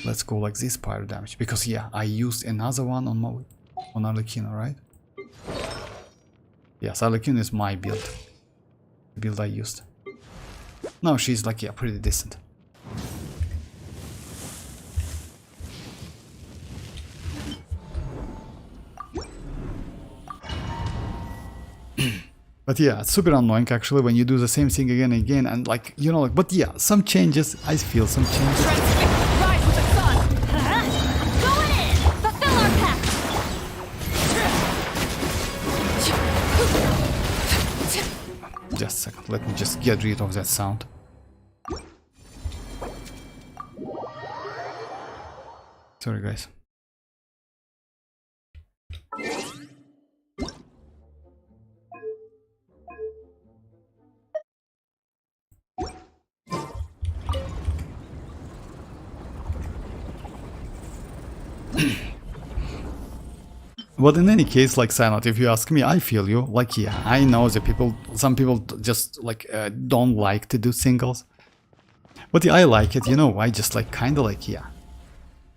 Let's go like this pyro damage, because yeah, I used another one on Arlecchino, right? Yes, Arlecchino is my build. The build I used. No, she's like, yeah, pretty decent. But yeah, it's super annoying actually when you do the same thing again and again, and like, you know, like, but yeah, some changes, I feel some changes. Rise with the sun! Going in! Fulfill our pact! Just a second, let me just get rid of that sound. Sorry guys. But in any case, like Silent, if you ask me, I feel you. Like, yeah, I know that some people just like don't like to do singles. But yeah, I like it, you know, I just like kind of like, yeah.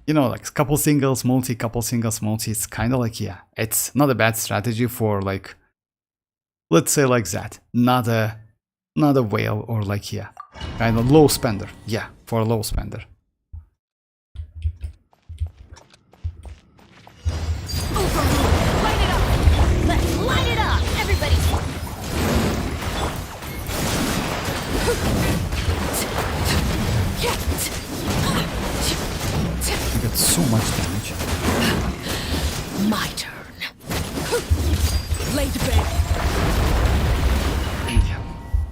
You know, like couple singles, multi, couple singles, multi, it's kind of like, yeah. It's not a bad strategy for like, let's say like that. Not a whale or like, yeah, kind of low spender. Yeah, for a low spender. So much damage. My turn. Lay to bed. Yeah.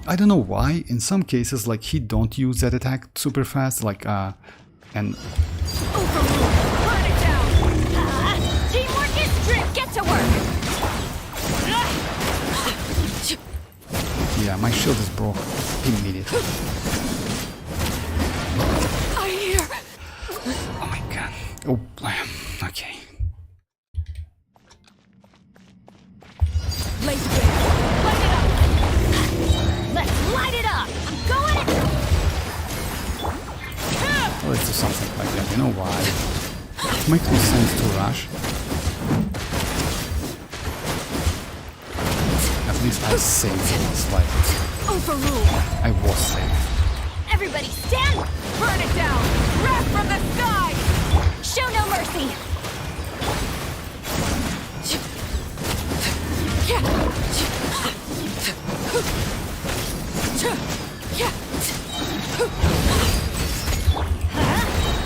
I don't know why. In some cases, like he don't use that attack super fast, like and. Overrule. Burn it down. Teamwork is strength. Get to work. Yeah, my shield is broke immediately. Oh, okay. Lay to bed. Light it up. Let's light it up. I'm going in. Let's do something like that. You know why? It makes no sense to rush. At least I saved this fight. Overrule. I was safe. Everybody stand. Burn it down. Wrath from the sky. Show no mercy!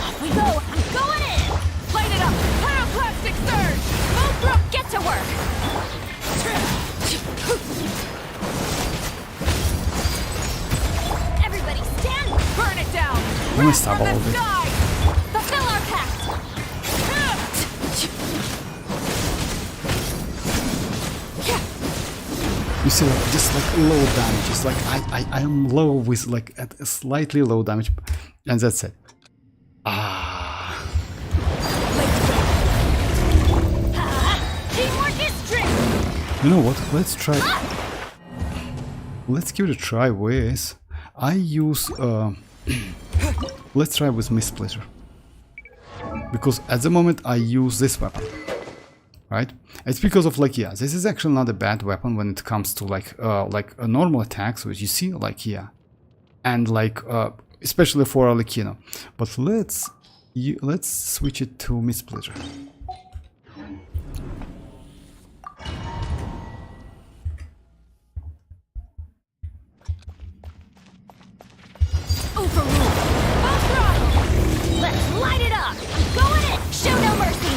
Off we go! I'm going in! Light it up! Pyroclastic surge! Move through! Get to work! Everybody stand! Burn it down! Let me stop all of it. Fulfill our pact! You see, like, just like low damage. It's like I am low with like at a slightly low damage, and that's it. Ah. You know what? Let's try. Let's give it a try with. I use. Let's try with Misplitter. Because at the moment I use this weapon. Right? It's because of like, yeah, this is actually not a bad weapon when it comes to like a normal attacks, which you see, like, yeah. And like, especially for Arlecchino. But let's switch it to Misplitter. Overruled. Full throttle. Let's light it up. I'm going in. Show no mercy.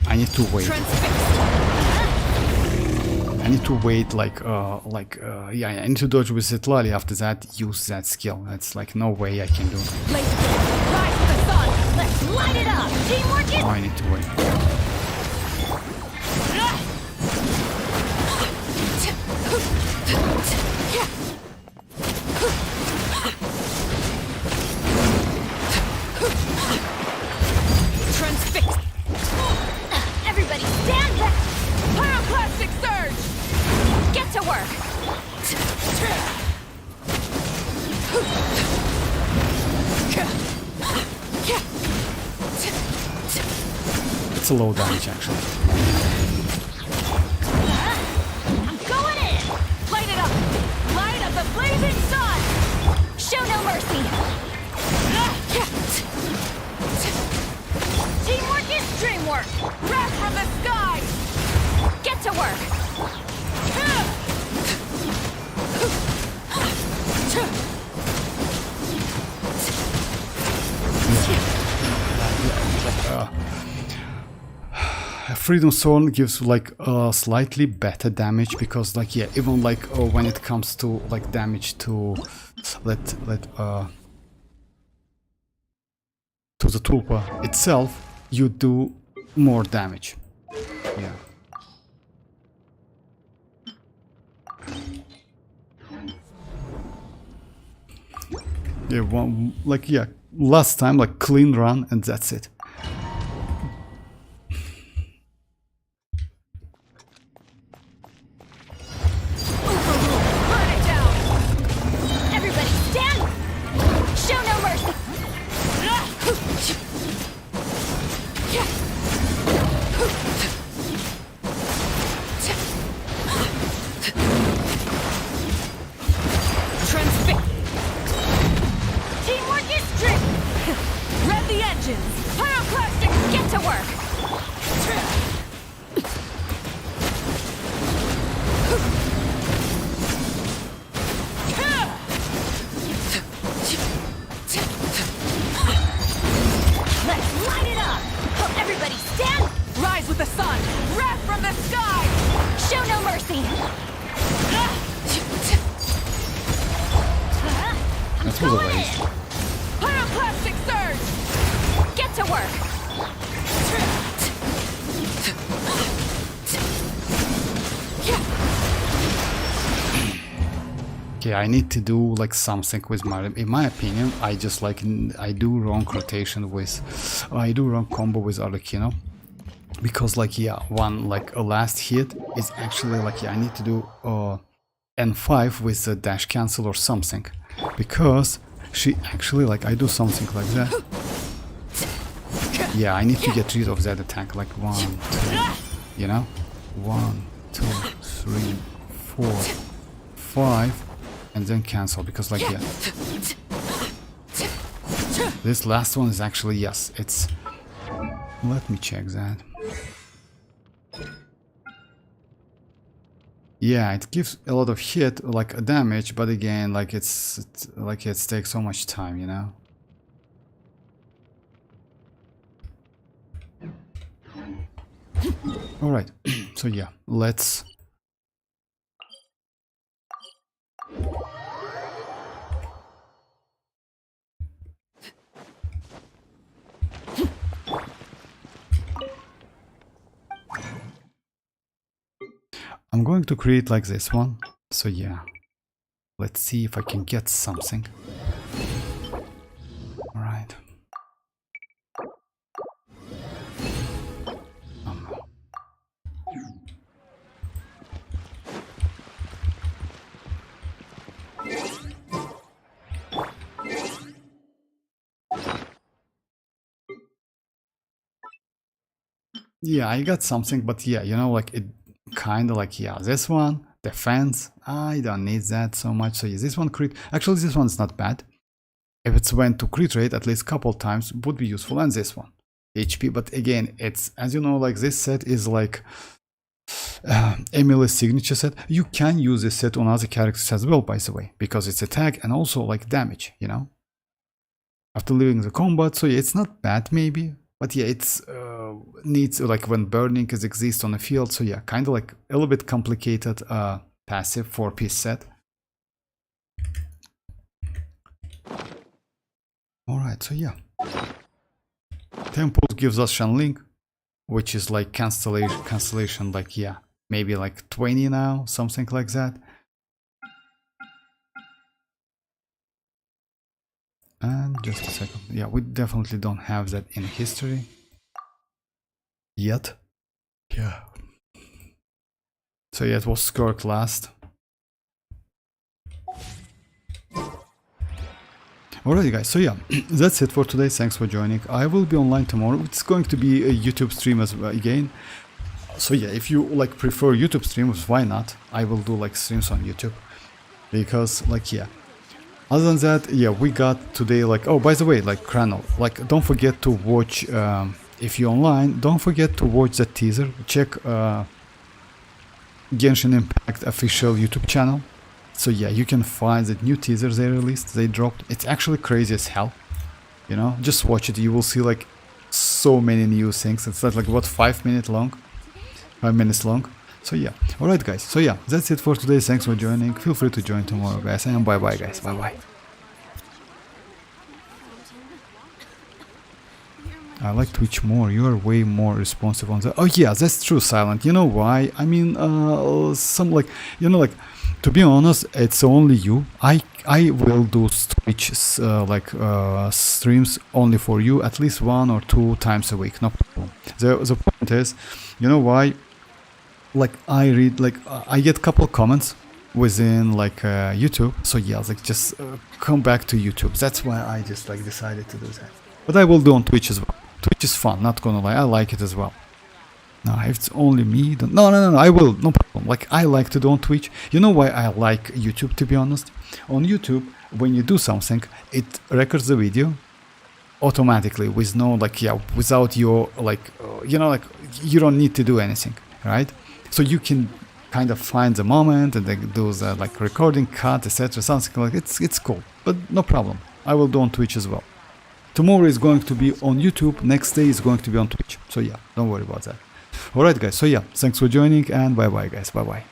I need to wait. I need to wait yeah, I need to dodge with citlali, after that use that skill. That's like no way I can do it. Rise to the sun. Let's light it up. Teamwork is... Oh, I need to wait. Transfixed. Everybody stand back. Pyroclastic surge. Get to work. It's a low damage actually. I'm going in. Light it up. Light up the blazing sun. Show no mercy. Teamwork is dreamwork. Wrath from the sky. Get to work. Freedom Sword gives like slightly better damage because like, yeah, even like when it comes to like damage to to the tulpa itself, you do more damage. Yeah. Yeah, one, like, yeah, last time like clean run and that's it. Okay, I need to do like something with my, in my opinion, I just like, I do wrong rotation with, I do wrong combo with Arlecchino. Because like, yeah, one, like a last hit is actually like, yeah, I need to do N5 with a dash cancel or something. Because she actually, like, I do something like that. Yeah, I need to get rid of that attack, like 1, 2, you know? 1, 2, 3, 4, 5. And then cancel, because like, yeah, this last one is actually, yes, it's, let me check that. Yeah, it gives a lot of hit, like a damage, but again, like it's like it takes so much time, you know. All right, so yeah, let's. I'm going to create like this one, so yeah, let's see if I can get something. Yeah, I got something, but yeah, you know, like it kind of like, yeah, this one, defense, I don't need that so much. So yeah, this one crit, actually this one's not bad. If it's went to crit rate at least a couple times would be useful. And this one, HP, but again, it's, as you know, like this set is like Emily's signature set. You can use this set on other characters as well, by the way, because it's attack and also like damage, you know, after leaving the combat. So yeah, it's not bad maybe, but yeah, it's needs like when burning is exist on the field. So yeah, kind of like a little bit complicated passive 4-piece set. All right, so yeah, Temples gives us Shanling, which is like cancellation, like yeah, maybe like 20 now, something like that. And just a second, yeah, we definitely don't have that in history yet. Yeah. So yeah, it was Skirk last. Alright guys, so yeah, that's it for today. Thanks for joining. I will be online tomorrow. It's going to be a YouTube stream as well again. So yeah, if you like prefer YouTube streams, why not? I will do like streams on YouTube. Because like yeah. Other than that, yeah, we got today like, oh, by the way, like Chronal, like don't forget to watch, if you're online, don't forget to watch the teaser. Check Genshin Impact official YouTube channel. So yeah, you can find the new teasers they released, they dropped. It's actually crazy as hell. You know, just watch it. You will see like so many new things. It's like what, 5 minutes long. So yeah, alright guys. So yeah, that's it for today. Thanks for joining. Feel free to join tomorrow, guys. And bye bye, guys. Bye bye. I like Twitch more. You are way more responsive on that. Oh yeah, that's true, Silent. You know why? I mean, some like, you know, like, to be honest, it's only you. I will do Twitch streams only for you at least 1 or 2 times a week. No problem. The point is, you know why? Like I read, like I get couple comments within like YouTube. So yeah, like just come back to YouTube. That's why I just like decided to do that. But I will do on Twitch as well. Twitch is fun, not gonna lie. I like it as well. No, if it's only me, then no, I will, no problem. Like I like to do on Twitch. You know why I like YouTube, to be honest? On YouTube, when you do something, it records the video automatically with no like, yeah, without your like, you know, like you don't need to do anything, right? So you can kind of find the moment and then do the like recording cut, etc. Something like it's cool, but no problem. I will do on Twitch as well. Tomorrow is going to be on YouTube. Next day is going to be on Twitch. So yeah, don't worry about that. Alright guys, so yeah, thanks for joining and bye bye guys, bye bye.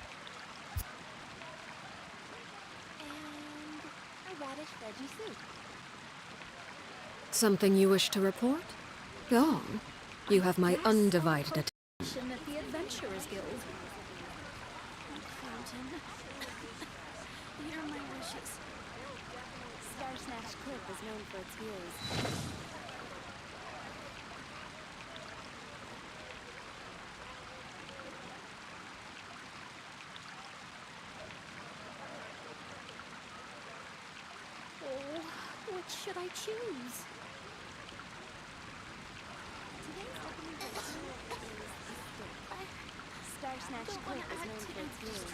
Something you wish to report? Go on. You have my undivided attention. At the Adventurers Guild. Fountain. Here are my wishes. Star Snatch Cliff is known for its views. Oh, what should I choose? Star Snatch Cliff is known for its views.